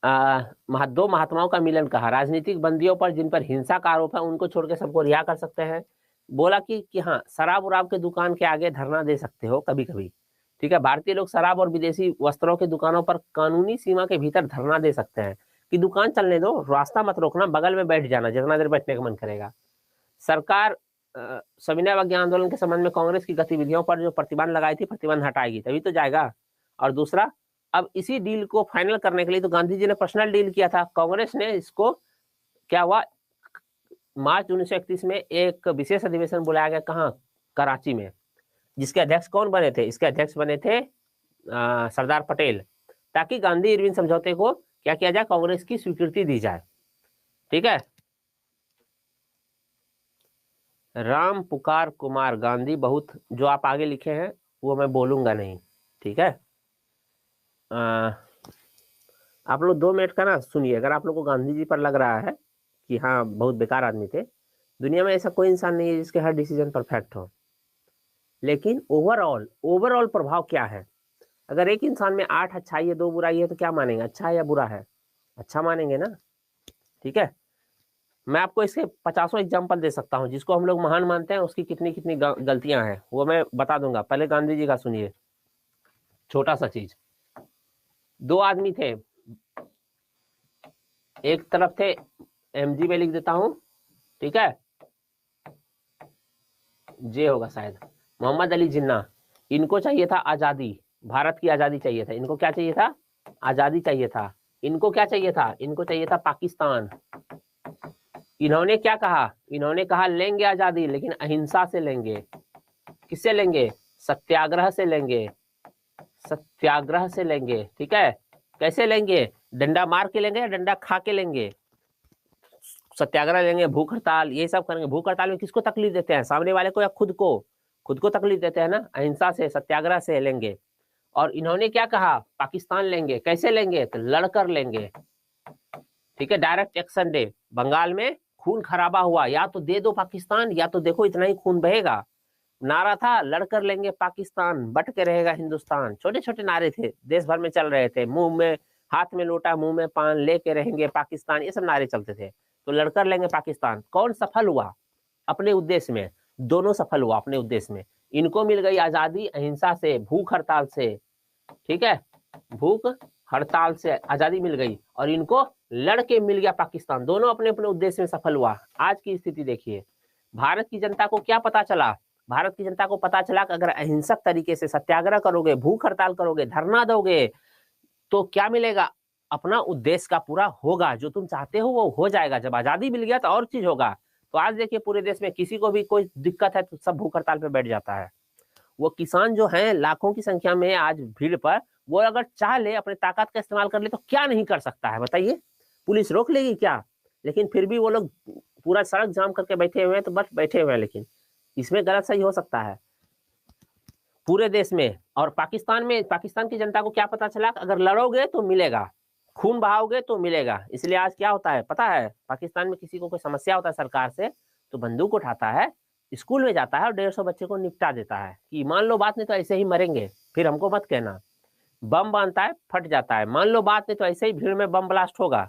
दो महात्माओं का मिलन कहा। राजनीतिक बंदियों पर जिन पर हिंसा का आरोप है उनको छोड़ के सबको रिहा कर सकते हैं। बोला कि हाँ, शराब उराब के दुकान के आगे धरना दे सकते हो कभी कभी, ठीक है। भारतीय लोग शराब और विदेशी वस्त्रों की दुकानों पर कानूनी सीमा के भीतर धरना दे सकते हैं कि दुकान चलने दो, रास्ता मत रोकना, बगल में बैठ जाना जितना देर बैठने का मन करेगा। सरकार सविनय अवज्ञा आंदोलन के संबंध में कांग्रेस की गतिविधियों पर जो प्रतिबंध लगाई थी, प्रतिबंध हटाएगी तभी तो जाएगा। और दूसरा, अब इसी डील को फाइनल करने के लिए तो गांधी जी ने पर्सनल डील किया था, कांग्रेस ने इसको, क्या हुआ, मार्च 1931 में एक विशेष अधिवेशन बुलाया गया, कहाँ, कराची में, जिसके अध्यक्ष कौन बने थे, इसके अध्यक्ष बने थे सरदार पटेल, ताकि गांधी इरविन समझौते को क्या किया जाए, कांग्रेस की स्वीकृति दी जाए, ठीक है। राम पुकार कुमार गांधी, बहुत जो आप आगे लिखे हैं वो मैं बोलूंगा नहीं, ठीक है। आप लोग 2 मिनट का ना सुनिए। अगर आप लोग को गांधी जी पर लग रहा है कि हाँ बहुत बेकार आदमी थे, दुनिया में ऐसा कोई इंसान नहीं है जिसके हर डिसीजन परफेक्ट हो, लेकिन ओवरऑल प्रभाव क्या है। अगर एक इंसान में 8 अच्छाई है 2 बुराई है तो क्या मानेंगे, अच्छा है या बुरा है, अच्छा मानेंगे ना, ठीक है। मैं आपको इसके 50 एग्जाम्पल दे सकता हूँ, जिसको हम लोग महान मानते हैं उसकी कितनी कितनी गलतियां हैं वो मैं बता दूंगा। पहले गांधी जी का सुनिए, छोटा सा चीज। 2 आदमी थे, एक तरफ थे, एमजी में लिख देता हूं, ठीक है, जे होगा शायद, मोहम्मद अली जिन्ना। इनको चाहिए था आजादी, भारत की आजादी चाहिए था। इनको क्या चाहिए था, आजादी चाहिए था। इनको क्या चाहिए था, इनको चाहिए था पाकिस्तान। इन्होंने क्या कहा, इन्होंने कहा लेंगे आजादी लेकिन अहिंसा से लेंगे। किससे लेंगे, सत्याग्रह से लेंगे, सत्याग्रह से लेंगे, ठीक है। कैसे लेंगे, डंडा मार के लेंगे या डंडा खा के लेंगे। सत्याग्रह लेंगे, भूख हड़ताल, ये सब करेंगे। भूख हड़ताल में किसको तकलीफ देते हैं, सामने वाले को या खुद को, खुद को तकलीफ देते हैं ना। अहिंसा से, सत्याग्रह से लेंगे। और इन्होंने क्या कहा, पाकिस्तान लेंगे। कैसे लेंगे, तो लड़कर लेंगे, ठीक है। डायरेक्ट एक्शन डे, बंगाल में खून खराबा हुआ, या तो दे दो पाकिस्तान या तो देखो इतना ही खून बहेगा। नारा था लड़कर लेंगे पाकिस्तान, बट के रहेगा हिंदुस्तान। छोटे छोटे नारे थे, देश भर में चल रहे थे। मुंह में हाथ में लोटा, मुंह में पान, लेके रहेंगे पाकिस्तान, ये सब नारे चलते थे। तो लड़कर लेंगे पाकिस्तान। कौन सफल हुआ अपने उद्देश्य में, दोनों सफल हुआ अपने उद्देश्य में। इनको मिल गई आजादी अहिंसा से, भूख हड़ताल से, ठीक है, भूख हड़ताल से आजादी मिल गई, और इनको लड़के मिल गया पाकिस्तान। दोनों अपने अपने उद्देश्य में सफल हुआ। आज की स्थिति देखिए, भारत की जनता को क्या पता चला, भारत की जनता को पता चला कि अगर अहिंसक तरीके से सत्याग्रह करोगे, भूख हड़ताल करोगे, धरना दोगे, तो क्या मिलेगा, अपना उद्देश्य का पूरा होगा, जो तुम चाहते हो वो हो जाएगा। जब आजादी मिल गया तो और चीज होगा। तो आज देखिए पूरे देश में किसी को भी कोई दिक्कत है तो सब भूख हड़ताल पे बैठ जाता है। वो किसान जो है लाखों की संख्या में आज भीड़ पर, वो अगर चाह ले, अपने ताकत का इस्तेमाल कर ले, तो क्या नहीं कर सकता है बताइए, पुलिस रोक लेगी क्या। लेकिन फिर भी वो लोग पूरा सड़क जाम करके बैठे हुए हैं, तो बस बैठे हुए हैं। लेकिन इसमें गलत सही हो सकता है पूरे देश में। और पाकिस्तान में, पाकिस्तान की जनता को क्या पता चला, अगर लड़ोगे तो मिलेगा, खून बहाओगे तो मिलेगा। इसलिए आज क्या होता है पता है, पाकिस्तान में किसी को कोई समस्या होता है सरकार से, तो बंदूक उठाता है, स्कूल में जाता है और 150 बच्चे को निपटा देता है कि मान लो बात नहीं तो ऐसे ही मरेंगे, फिर हमको मत कहना। बम बांधता है, फट जाता है, मान लो बात नहीं तो ऐसे ही भीड़ में बम ब्लास्ट होगा।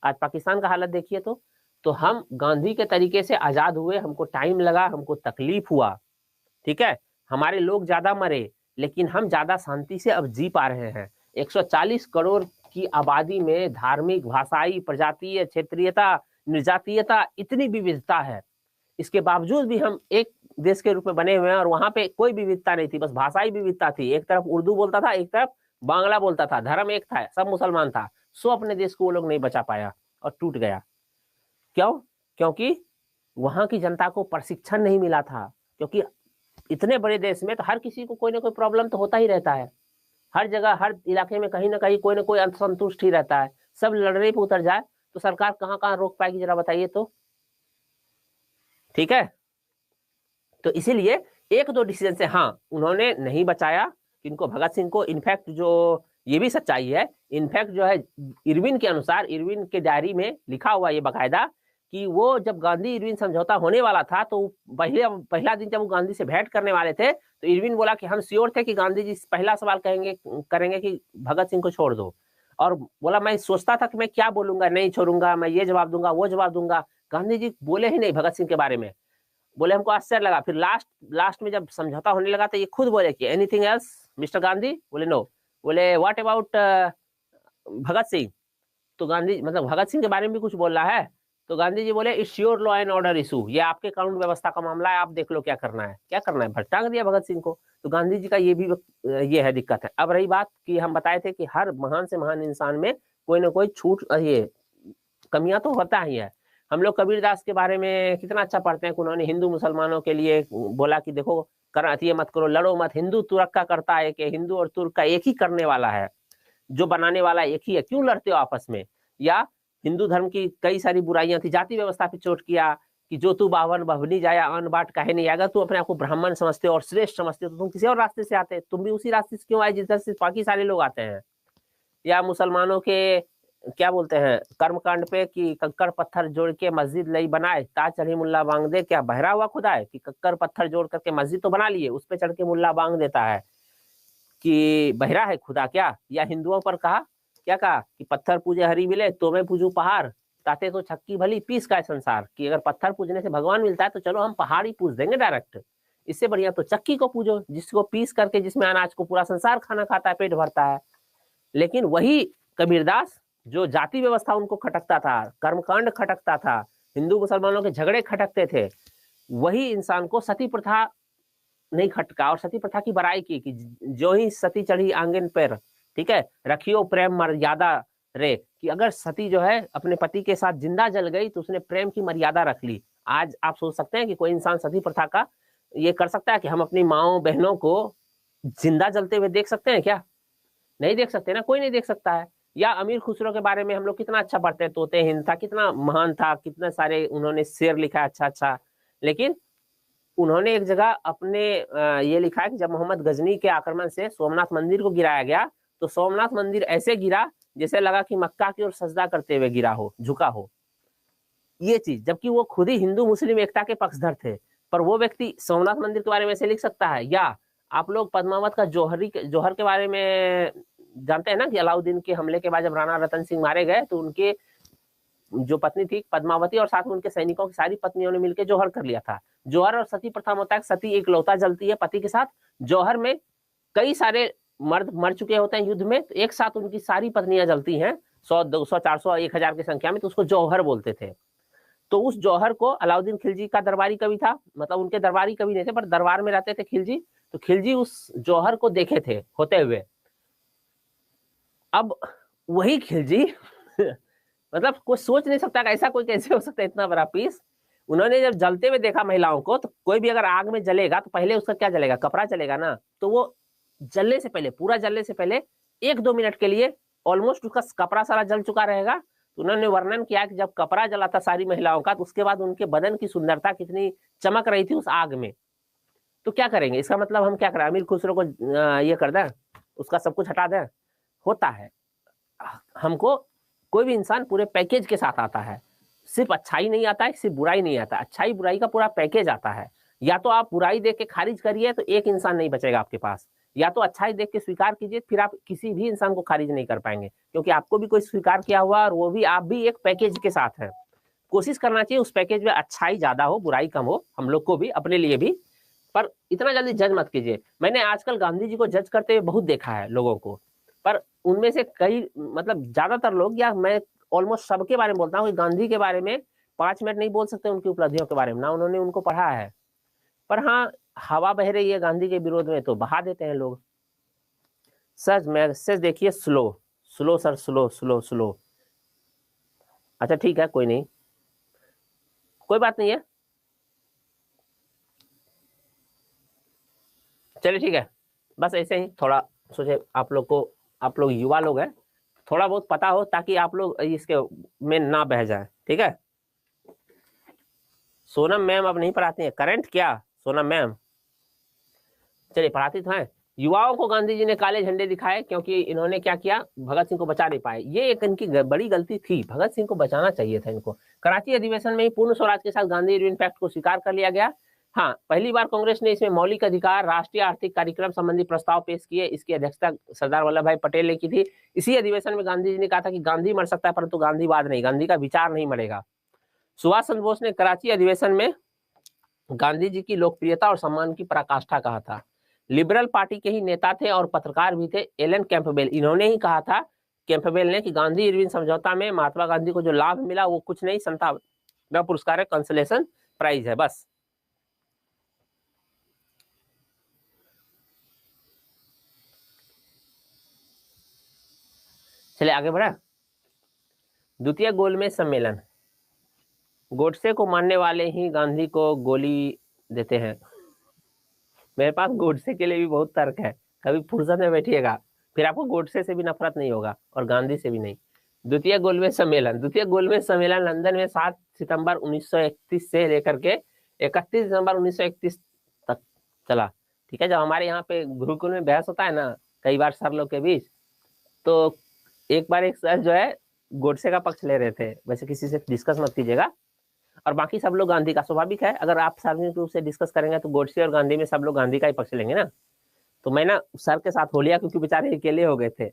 आज पाकिस्तान का हालत देखिए। तो हम गांधी के तरीके से आजाद हुए, हमको टाइम लगा, हमको तकलीफ हुआ, ठीक है। हमारे लोग ज्यादा मरे, लेकिन हम ज्यादा शांति से अब जी पा रहे हैं। 140 करोड़ की आबादी में धार्मिक, भाषाई, प्रजातीय, क्षेत्रीयता, निर्जातीयता, इतनी विविधता है। इसके बावजूद भी हम एक देश के रूप में बने हुए हैं, और वहां पे कोई विविधता नहीं थी, बस भाषाई विविधता थी। एक तरफ उर्दू बोलता था, एक तरफ बांग्ला बोलता था, धर्म एक था, सब मुसलमान था। सो अपने देश को वो लोग नहीं बचा पाया और टूट गया। क्यों, क्योंकि वहां की जनता को प्रशिक्षण नहीं मिला था। क्योंकि इतने बड़े देश में तो हर किसी को कोई ना कोई प्रॉब्लम तो होता ही रहता है। हर जगह, हर इलाके में कहीं ना कहीं कोई ना कोई असंतुष्ट ही रहता है। सब लड़ने पे उतर जाए तो सरकार कहाँ कहाँ रोक पाएगी, जरा बताइए तो, ठीक है। तो इसीलिए 1-2 डिसीजन से हाँ उन्होंने नहीं बचाया इनको, भगत सिंह को। इनफैक्ट जो ये भी सच्चाई है, इनफैक्ट जो है इरविन के अनुसार, इरविन के डायरी में लिखा हुआ ये बाकायदा, कि वो जब गांधी इरविन समझौता होने वाला था, तो पहला दिन जब वो गांधी से भेंट करने वाले थे, तो इरविन बोला कि हम श्योर थे कि गांधी जी पहला सवाल करेंगे कि भगत सिंह को छोड़ दो। और बोला मैं सोचता था कि मैं क्या बोलूंगा, नहीं छोड़ूंगा, मैं ये जवाब दूंगा, वो जवाब दूंगा। गांधी जी बोले ही नहीं भगत सिंह के बारे में। बोले हमको आश्चर्य लगा। फिर लास्ट में जब समझौता होने लगा तो ये खुद बोले कि एनीथिंग एल्स मिस्टर गांधी? बोले नो। बोले व्हाट अबाउट भगत सिंह? तो गांधी मतलब भगत सिंह के बारे में भी कुछ बोल रहा है? तो गांधी जी बोले it's your law and order issue, ये आपके कानून व्यवस्था का मामला है, आप देख लो क्या करना है, क्या करना है। भटका दिया भगत सिंह को। तो गांधी जी का ये भी ये है दिक्कत है। अब रही बात कि हम बताए थे कि हर महान से महान इंसान में कोई ना कोई छूट ये कमियां तो होता ही है। हम लोग कबीरदास के बारे में कितना अच्छा पढ़ते हैं कि उन्होंने हिंदू मुसलमानों के लिए बोला कि देखो ये मत करो, लड़ो मत, हिंदू तुर्क का करता है कि हिंदू और तुर्क का एक ही करने वाला है, जो बनाने वाला एक ही है, क्यों लड़ते हो आपस में। या हिंदू धर्म की कई सारी बुराइयां थी, जाति व्यवस्था पे चोट किया कि जो तू बावन भवनी जाया अन्न बाट काहे नहीं। अगर तू अपने आप को ब्राह्मण समझते हो और श्रेष्ठ समझते हो तो तुम किसी और रास्ते से आते, तुम भी उसी रास्ते से क्यों आए जिधर से बाकी सारे लोग आते हैं। या मुसलमानों के क्या बोलते हैं कर्मकांड पे कि कक्कर पत्थर जोड़ के मस्जिद लई बनाए, ताज चढ़ी मुल्ला बांग दे, क्या बहरा हुआ खुदा है कि कक्कर पत्थर जोड़ करके मस्जिद तो बना लिए, उस पे चढ़ के मुल्ला बांग देता है कि बहरा है खुदा क्या। या हिंदुओं पर कहा क्या कहा कि पत्थर पूजे हरी मिले तो मैं पूजू पहाड़, ताते तो छक्की भली पीस का है संसार, कि अगर पत्थर पूजने से भगवान मिलता है तो चलो हम पहाड़ ही पूज देंगे डायरेक्ट, इससे बढ़िया तो चक्की को पूजो जिसको पीस करके जिसमें अनाज को पूरा संसार खाना खाता है, पेट भरता है। लेकिन वही कबीरदास जो जाति व्यवस्था उनको खटकता था, कर्मकांड खटकता था, हिंदू मुसलमानों के झगड़े खटकते थे, वही इंसान को सती प्रथा नहीं खटका और सती प्रथा की बड़ाई की कि जो ही सती चढ़ी आंगन पर, ठीक है, रखियो प्रेम मर्यादा रे, कि अगर सती जो है अपने पति के साथ जिंदा जल गई तो उसने प्रेम की मर्यादा रख ली। आज आप सोच सकते हैं कि कोई इंसान सती प्रथा का ये कर सकता है कि हम अपनी माओ बहनों को जिंदा जलते हुए देख सकते हैं क्या? नहीं देख सकते ना, कोई नहीं देख सकता है। या अमीर खुसरो के बारे में हम लोग कितना अच्छा पढ़ते हैं, तोते हिंद था, कितना महान था, कितने सारे उन्होंने शेर लिखा अच्छा अच्छा। लेकिन उन्होंने एक जगह अपने ये लिखा है कि जब मोहम्मद गजनी के आक्रमण से सोमनाथ मंदिर को गिराया गया तो सोमनाथ मंदिर ऐसे गिरा जैसे लगा कि मक्का की ओर सजदा करते हुए गिरा हो, झुका हो। ये चीज, जबकि वो खुद ही हिंदू मुस्लिम एकता के पक्षधर थे, पर वो व्यक्ति सोमनाथ मंदिर के बारे में ऐसे लिख सकता है। या आप लोग पद्मावत का जौहर के बारे में जानते हैं ना कि अलाउद्दीन के हमले के बाद जब राणा रतन सिंह मारे गए तो उनके जो पत्नी थी पद्मावती और साथ में उनके सैनिकों की सारी पत्नियों ने मिलकर जौहर कर लिया था। जौहर और सती प्रथा होता है, सती एक लौता जलती है पति के साथ, जौहर में कई सारे मर्द मर चुके होते हैं युद्ध में, तो एक साथ उनकी सारी पत्नियां जलती हैं 100 200 400 1000 की संख्या में, तो उसको जौहर बोलते थे। तो उस जौहर को अलाउद्दीन खिलजी का दरबारी कवि था, मतलब उनके दरबारी कवि नहीं थे पर दरबार में रहते थे खिलजी, तो खिलजी उस जौहर को देखे थे होते हुए। अब वही खिलजी मतलब कोई सोच नहीं सकता ऐसा कोई कैसे हो सकता है इतना बड़ा पीस। उन्होंने जब जलते हुए देखा महिलाओं को, तो कोई भी अगर आग में जलेगा तो पहले उसका क्या जलेगा, कपड़ा जलेगा ना, तो वो जलने से पहले, पूरा जलने से पहले 1-2 मिनट के लिए ऑलमोस्ट उसका कपड़ा सारा जल चुका रहेगा। तो उन्होंने वर्णन किया कि जब कपड़ा जला था सारी महिलाओं का तो उसके बाद उनके बदन की सुंदरता कितनी चमक रही थी उस आग में। तो क्या करेंगे, इसका मतलब हम क्या करें, अमीर खुसरो को ये कर दें, उसका सब कुछ हटा दें? होता है, हमको कोई भी इंसान पूरे पैकेज के साथ आता है, सिर्फ अच्छाई नहीं आता है, सिर्फ बुराई नहीं आता, अच्छाई बुराई का पूरा पैकेज आता है। या तो आप बुराई देख के खारिज करिए तो एक इंसान नहीं बचेगा आपके पास, या तो अच्छाई देख के स्वीकार कीजिए, फिर आप किसी भी इंसान को खारिज नहीं कर पाएंगे, क्योंकि आपको भी कोई स्वीकार किया हुआ और वो भी आप भी एक पैकेज के साथ है। कोशिश करना चाहिए उस पैकेज में अच्छाई ज्यादा हो बुराई कम हो, हम लोग को भी अपने लिए भी, पर इतना जल्दी जज मत कीजिए। मैंने आजकल गांधी जी को जज करते हुए बहुत देखा है लोगों को, पर उनमें से कई मतलब ज्यादातर लोग, या मैं ऑलमोस्ट सबके बारे में बोलता हूँ, गांधी के बारे में 5 मिनट नहीं बोल सकते उनकी उपलब्धियों के बारे में, ना उन्होंने उनको पढ़ा है। पर हाँ, हवा बह रही है गांधी के विरोध में तो बहा देते हैं लोग। सर मैसेज देखिए, slow slow sir, slow slow slow. अच्छा ठीक है, कोई नहीं, कोई बात नहीं है, चलिए ठीक है। बस ऐसे ही थोड़ा सोचे आप लोग को, आप लोग युवा लोग हैं, थोड़ा बहुत पता हो ताकि आप लोग इसके में ना बह जाए, ठीक है। सोनम मैम अब नहीं पढ़ाती हैं करंट, क्या सोनम मैम? चलिए पढ़ाती तो हैं। युवाओं को गांधी जी ने काले झंडे दिखाए क्योंकि इन्होंने क्या किया, भगत सिंह को बचा नहीं पाए। ये एक इनकी बड़ी गलती थी, भगत सिंह को बचाना चाहिए था इनको। कराची अधिवेशन में ही पूर्ण स्वराज के साथ गांधी इरविन पैक्ट को स्वीकार कर लिया गया। हाँ, पहली बार कांग्रेस ने इसमें मौलिक अधिकार राष्ट्रीय आर्थिक कार्यक्रम संबंधी प्रस्ताव पेश किए। इसकी अध्यक्षता सरदार वल्लभ भाई पटेल ने की थी। इसी अधिवेशन में गांधी जी ने कहा था कि गांधी मर सकता है परंतु गांधीवाद नहीं, गांधी का विचार नहीं मरेगा। सुभाष चंद्र बोस ने कराची अधिवेशन में गांधी जी की लोकप्रियता और सम्मान की पराकाष्ठा कहा था। लिबरल पार्टी के ही नेता थे और पत्रकार भी थे एलन कैंपबेल, इन्होंने ही कहा था, कैंपबेल ने, कि गांधी इरविन समझौता में महात्मा गांधी को जो लाभ मिला वो कुछ नहीं, सांत्वना पुरस्कार है, कंसोलेशन प्राइज है बस। चलिए आगे बढ़ा। द्वितीय गोलमेज सम्मेलन, गोडसे को मानने वाले ही गांधी को गोली देते हैं। मेरे पास गोडसे के लिए भी बहुत तर्क है, कभी फुर्सत में बैठिएगा, फिर आपको गोडसे से भी नफरत नहीं होगा और गांधी से भी नहीं। द्वितीय गोलमेज सम्मेलन लंदन में 7 सितंबर 1931 से लेकर के 31 दिसंबर 1931 तक चला। ठीक है, जब हमारे यहाँ पे गुरुकुल में बहस होता है ना कई बार सर लोग के बीच, तो एक बार एक सर जो है गोडसे का पक्ष ले रहे थे, वैसे किसी से डिस्कस मत कीजिएगा, और बाकी सब लोग गांधी का। स्वाभाविक है, अगर आप सार्वजनिक रूप से डिस्कस करेंगे तो गोडसे और गांधी में सब लोग गांधी का ही पक्ष लेंगे ना। तो मैं ना सर के साथ हो लिया, क्योंकि बेचारे अकेले हो गए थे,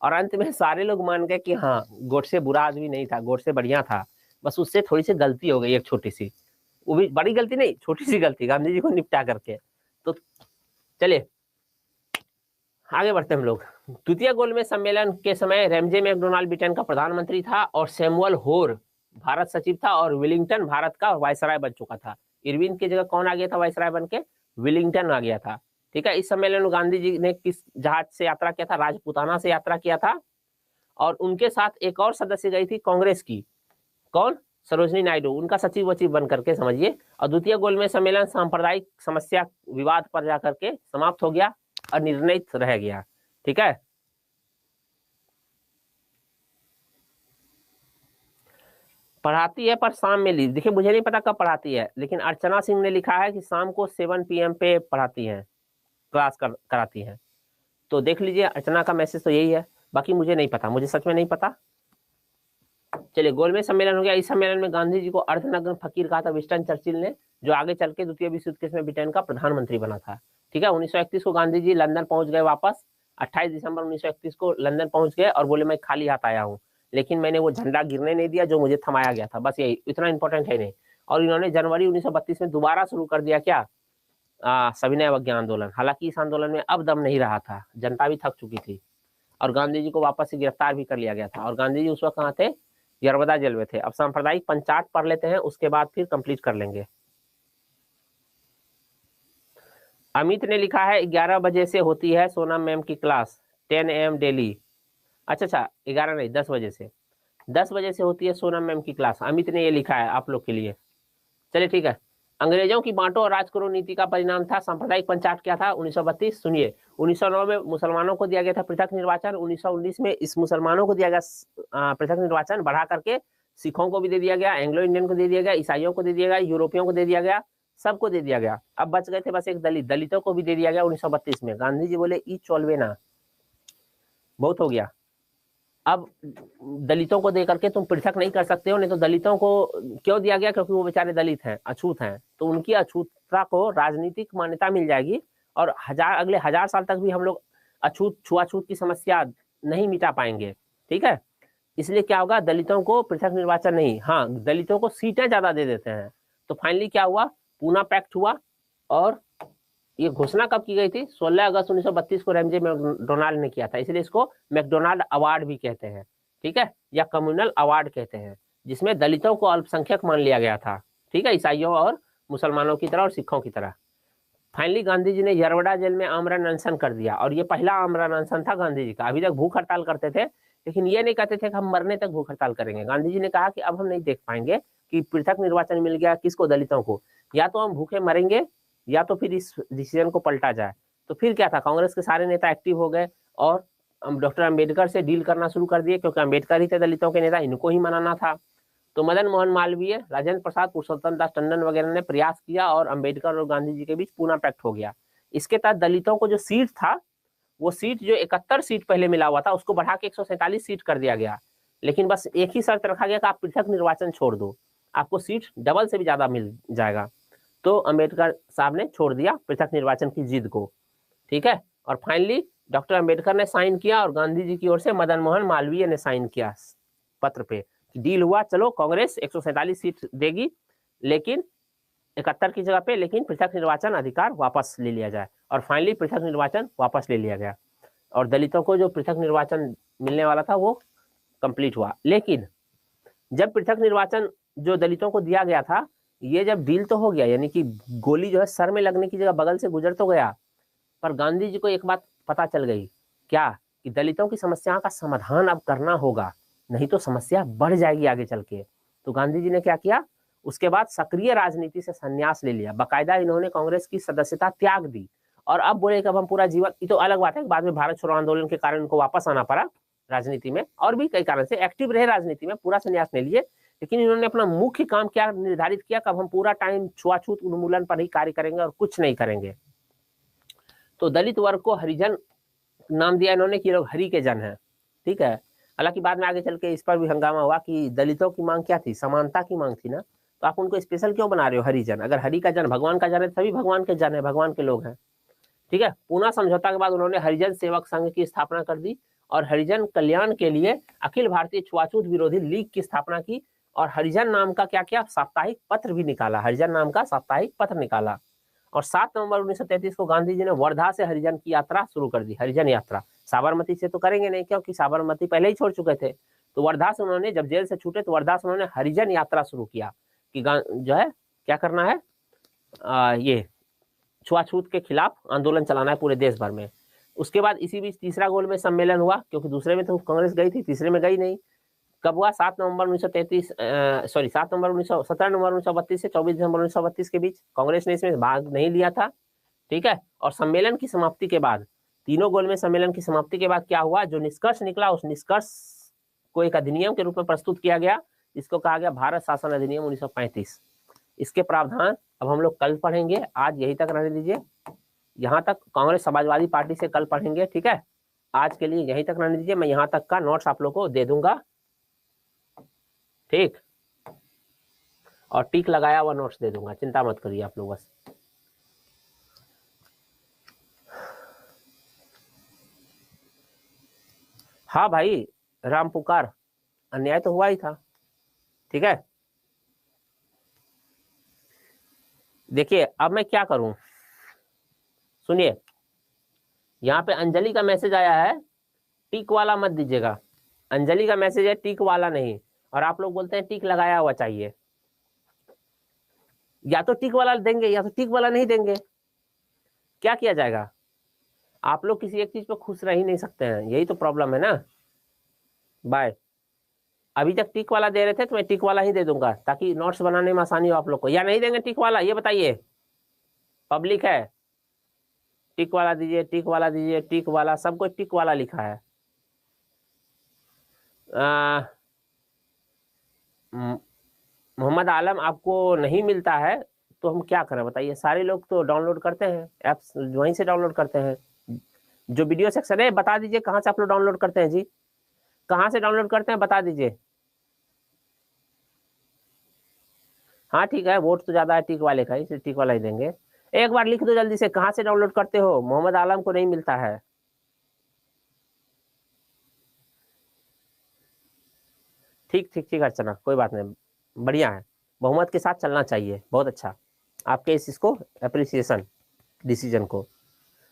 और अंत में सारे लोग मान गए कि हाँ गोडसे बुरा आदमी नहीं था, गोडसे बढ़िया था, बस उससे थोड़ी सी गलती हो गई, एक छोटी सी, वो भी बड़ी गलती नहीं, छोटी सी गलती, गांधी जी को निपटा करके। तो चलिए आगे बढ़ते हम लोग। द्वितीय गोलमेज सम्मेलन के समय रैमजे मैकडोनाल्ड ब्रिटेन का प्रधानमंत्री था और सैमुअल होर भारत सचिव था, और विलिंगटन भारत का वायसराय बन चुका था। इरविन की जगह कौन आ गया था वायसराय बन के? विलिंगटन आ गया था। ठीक है, इस सम्मेलन में गांधी जी ने किस जहाज से यात्रा किया था? राजपुताना से यात्रा किया था, और उनके साथ एक और सदस्य गई थी कांग्रेस की, कौन? सरोजनी नायडू, उनका सचिव वचिव बन करके समझिए। और द्वितीय गोलमेज सम्मेलन सांप्रदायिक समस्या विवाद पर जाकर के समाप्त हो गया और निर्णित रह गया। ठीक है, पढ़ाती है पर शाम में लीव। देखिए मुझे नहीं पता कब पढ़ाती है, लेकिन अर्चना सिंह ने लिखा है कि शाम को 7 PM पे पढ़ाती हैं, क्लास कराती हैं। तो देख लीजिए, अर्चना का मैसेज तो यही है, बाकी मुझे नहीं पता, मुझे सच में नहीं पता। चलिए, गोलमेज सम्मेलन हो गया। इस सम्मेलन में गांधी जी को अर्धनग्न फकीर कहा था विंस्टन चर्चिल ने, जो आगे चल के द्वितीय विश्व युद्ध में ब्रिटेन का प्रधानमंत्री बना था। ठीक है, 1931 को गांधी जी लंदन पहुंच गए वापस। 28 दिसंबर 1931 को लंदन पहुंच गए और बोले मैं खाली हाथ आया हूँ, लेकिन मैंने वो झंडा गिरने नहीं दिया जो मुझे थमाया गया था, बस यही, इतना इंपॉर्टेंट है नहीं। और इन्होंने जनवरी 1932 में दोबारा शुरू कर दिया क्या? सविनय अवज्ञा आंदोलन। हालांकि इस आंदोलन में अब दम नहीं रहा था, जनता भी थक चुकी थी, और गांधी जी को वापस से गिरफ्तार भी कर लिया गया था। और गांधी जी उस वक्त कहाँ थे? यरवदा जेल में थे। अब सांप्रदायिक पंचाट पढ़ लेते हैं, उसके बाद फिर कंप्लीट कर लेंगे। अमित ने लिखा है 11 बजे से होती है सोनम मैम की क्लास, 10 AM डेली। अच्छा, 11 नहीं, 10 बजे से, 10 बजे से होती है सोनम मैम की क्लास। अमित ने ये लिखा है आप लोग के लिए। चलिए ठीक है। अंग्रेजों की बांटो और राज करो नीति का परिणाम था सांप्रदायिक पंचाट। क्या था? 1932। सुनिए, 1909 में मुसलमानों को दिया गया था पृथक निर्वाचन। 1919 में इस मुसलमानों को दिया गया पृथक निर्वाचन, बढ़ा करके सिखों को भी दे दिया गया, एंग्लो इंडियन को दे दिया गया, ईसाइयों को दे दिया गया, यूरोपियों को दे दिया गया, सबको दे दिया गया। अब बच गए थे बस एक दलित, दलितों को भी दे दिया गया 1932 में। गांधी जी बोले ई चोलवे ना, बहुत हो गया। अब दलितों को दे करके तुम पृथक नहीं कर सकते हो, नहीं तो दलितों को क्यों दिया गया? क्योंकि वो बेचारे दलित हैं, अछूत हैं, तो उनकी अछूतता को राजनीतिक मान्यता मिल जाएगी, और अगले 1000 साल तक भी हम लोग अछूत छुआछूत की समस्या नहीं मिटा पाएंगे। ठीक है, इसलिए क्या होगा? दलितों को पृथक निर्वाचन नहीं, हाँ दलितों को सीटें ज्यादा दे देते हैं। तो फाइनली क्या हुआ? पूना पैक्ट हुआ, और ये घोषणा कब की गई थी? 16 अगस्त 1932 को रैमजे मैकडोनाल्ड ने किया था, इसलिए इसको मैकडोनाल्ड अवार्ड भी कहते हैं। ठीक है, या कम्युनल अवार्ड कहते हैं, जिसमें दलितों को अल्पसंख्यक मान लिया गया था। ठीक है, ईसाइयों और मुसलमानों की तरह और सिखों की तरह। फाइनली गांधी जी ने यरवड़ा जेल में आमरण अनशन कर दिया, और ये पहला आमरण अनशन था गांधी जी का। अभी तक भूख हड़ताल करते थे, लेकिन ये नहीं कहते थे कि हम मरने तक भूख हड़ताल करेंगे। गांधी जी ने कहा कि अब हम नहीं देख पाएंगे कि पृथक निर्वाचन मिल गया किसको? दलितों को। या तो हम भूखे मरेंगे, या तो फिर इस डिसीजन को पलटा जाए। तो फिर क्या था? कांग्रेस के सारे नेता एक्टिव हो गए और डॉक्टर अंबेडकर से डील करना शुरू कर दिए, क्योंकि अंबेडकर ही थे दलितों के नेता, इनको ही मनाना था। तो मदन मोहन मालवीय, राजेंद्र प्रसाद, पुरुषोत्तम दास टंडन वगैरह ने प्रयास किया, और अंबेडकर और गांधी जी के बीच पूना पैक्ट हो गया। इसके तहत दलितों को जो सीट था, वो सीट जो 71 सीट पहले मिला हुआ था, उसको बढ़ा के 147 सीट कर दिया गया। लेकिन बस एक ही शर्त रखा गया कि आप पृथक निर्वाचन छोड़ दो, आपको सीट डबल से भी ज्यादा मिल जाएगा। तो अंबेडकर साहब ने छोड़ दिया पृथक निर्वाचन की जिद को। ठीक है, और फाइनली डॉक्टर अंबेडकर ने साइन किया, और गांधी जी की ओर से मदन मोहन मालवीय ने साइन किया पत्र पे। डील हुआ, चलो कांग्रेस 147 सीट देगी, लेकिन 71 की जगह पे लेकिन पृथक निर्वाचन अधिकार वापस ले लिया जाए, और फाइनली पृथक निर्वाचन वापस ले लिया गया और दलितों को जो पृथक निर्वाचन मिलने वाला था वो कंप्लीट हुआ। लेकिन जब पृथक निर्वाचन जो दलितों को दिया गया था, ये जब डील तो हो गया, यानी कि गोली जो है सर में लगने की जगह बगल से गुजर तो गया, पर गांधी जी को एक बात पता चल गई, क्या कि दलितों की समस्याओं का समाधान अब करना होगा, नहीं तो समस्या बढ़ जाएगी आगे चल के। तो गांधी जी ने क्या किया, उसके बाद सक्रिय राजनीति से संन्यास ले लिया, बाकायदा इन्होंने कांग्रेस की सदस्यता त्याग दी और अब बोले कि अब हम पूरा जीवन, ये तो अलग बात है, बाद में भारत छोड़ो आंदोलन के कारण इनको वापस आना पड़ा राजनीति में, और भी कई कारण से एक्टिव रहे राजनीति में, पूरा संन्यास ले लिए, लेकिन इन्होंने अपना मुख्य काम क्या निर्धारित किया, कब हम पूरा टाइम छुआछूत उन्मूलन पर ही कार्य करेंगे और कुछ नहीं करेंगे। तो दलित वर्ग को हरिजन नाम दिया इन्होंने कि लोग हरि के जन हैं, ठीक है। हालांकि बाद में आगे चल के इस पर भी हंगामा हुआ कि दलितों की मांग क्या थी, समानता की मांग थी ना, तो आप उनको स्पेशल क्यों बना रहे हो हरिजन, अगर हरि का जन भगवान का जन है सभी भगवान के जन है, भगवान के लोग हैं, ठीक है। पूना समझौता के बाद उन्होंने हरिजन सेवक संघ की स्थापना कर दी और हरिजन कल्याण के लिए अखिल भारतीय छुआछूत विरोधी लीग की स्थापना की और हरिजन नाम का क्या किया, साप्ताहिक पत्र भी निकाला, हरिजन नाम का साप्ताहिक पत्र निकाला। और 7 नवंबर 1933 को गांधी जी ने वर्धा से हरिजन की यात्रा शुरू कर दी, हरिजन यात्रा। साबरमती से तो करेंगे नहीं क्योंकि साबरमती पहले ही छोड़ चुके थे, तो वर्धा से उन्होंने, जब जेल से छूटे तो वर्धा से उन्होंने हरिजन यात्रा शुरू किया कि जो है क्या करना है, ये छुआछूत के खिलाफ आंदोलन चलाना है पूरे देश भर में। उसके बाद इसी बीच तीसरा गोल में सम्मेलन हुआ, क्योंकि दूसरे में तो कांग्रेस गई थी, तीसरे में गई नहीं। कब हुआ, 7 नवंबर 1933, सॉरी 7 नवंबर 17 नवंबर 1932 से 24 दिसंबर 1932 के बीच। कांग्रेस ने इसमें भाग नहीं लिया था, ठीक है। और सम्मेलन की समाप्ति के बाद, तीनों गोल में सम्मेलन की समाप्ति के बाद क्या हुआ, जो निष्कर्ष निकला उस निष्कर्ष को एक अधिनियम के रूप में प्रस्तुत किया गया, जिसको कहा गया भारत शासन अधिनियम 1935। इसके प्रावधान अब हम लोग कल पढ़ेंगे, आज यही तक रहने दीजिए, यहाँ तक कांग्रेस समाजवादी पार्टी से कल पढ़ेंगे, ठीक है। आज के लिए यहीं तक रहने दीजिए, मैं यहाँ तक का नोट्स आप लोग को दे दूंगा, ठीक, और टिक लगाया हुआ नोट्स दे दूंगा, चिंता मत करिए आप लोग बस। हाँ भाई, राम पुकार, अन्याय तो हुआ ही था, ठीक है। देखिए अब मैं क्या करूं, सुनिए, यहाँ पे अंजलि का मैसेज आया है, टिक वाला मत दीजिएगा, अंजलि का मैसेज है टिक वाला नहीं, और आप लोग बोलते हैं टिक लगाया हुआ चाहिए, या तो टिक वाला देंगे या तो टिक वाला नहीं देंगे, क्या किया जाएगा। आप लोग किसी एक चीज पे खुश रह ही नहीं सकते हैं, यही तो प्रॉब्लम है ना। बाय। अभी तक टिक वाला दे रहे थे तो मैं टिक वाला ही दे दूंगा ताकि नोट्स बनाने में आसानी हो आप लोग को, या नहीं देंगे टिक वाला, ये बताइए, पब्लिक है। टिक वाला दीजिए, टिक वाला दीजिए, टिक वाला, सबको टिक वाला लिखा है। मोहम्मद आलम आपको नहीं मिलता है तो हम क्या करें बताइए, सारे लोग तो डाउनलोड करते हैं, ऐप्स वहीं से डाउनलोड करते हैं। जो वीडियो सेक्शन है बता दीजिए कहाँ से आप लोग डाउनलोड करते हैं जी, कहाँ से डाउनलोड करते हैं बता दीजिए। हाँ ठीक है, वोट तो ज्यादा है टिक वाले का, इसे टिक वाला ही देंगे। एक बार लिख दो जल्दी से, कहाँ से डाउनलोड करते हो, मोहम्मद आलम को नहीं मिलता है। ठीक ठीक ठीक अर्चना, कोई बात नहीं, बढ़िया है, बहुमत के साथ चलना चाहिए, बहुत अच्छा आपके इसको अप्रिसिएशन डिसीजन को।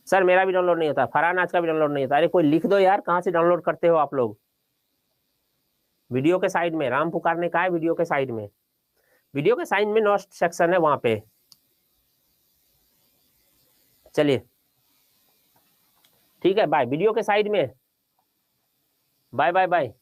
सर मेरा भी डाउनलोड नहीं होता, फरहान आज का भी डाउनलोड नहीं होता, अरे कोई लिख दो यार कहाँ से डाउनलोड करते हो आप लोग। वीडियो के साइड में राम पुकार ने कहा है, वीडियो के साइड में, वीडियो के साइड में नोट सेक्शन है वहां पे। चलिए ठीक है, बाय, वीडियो के साइड में, बाय बाय बाय।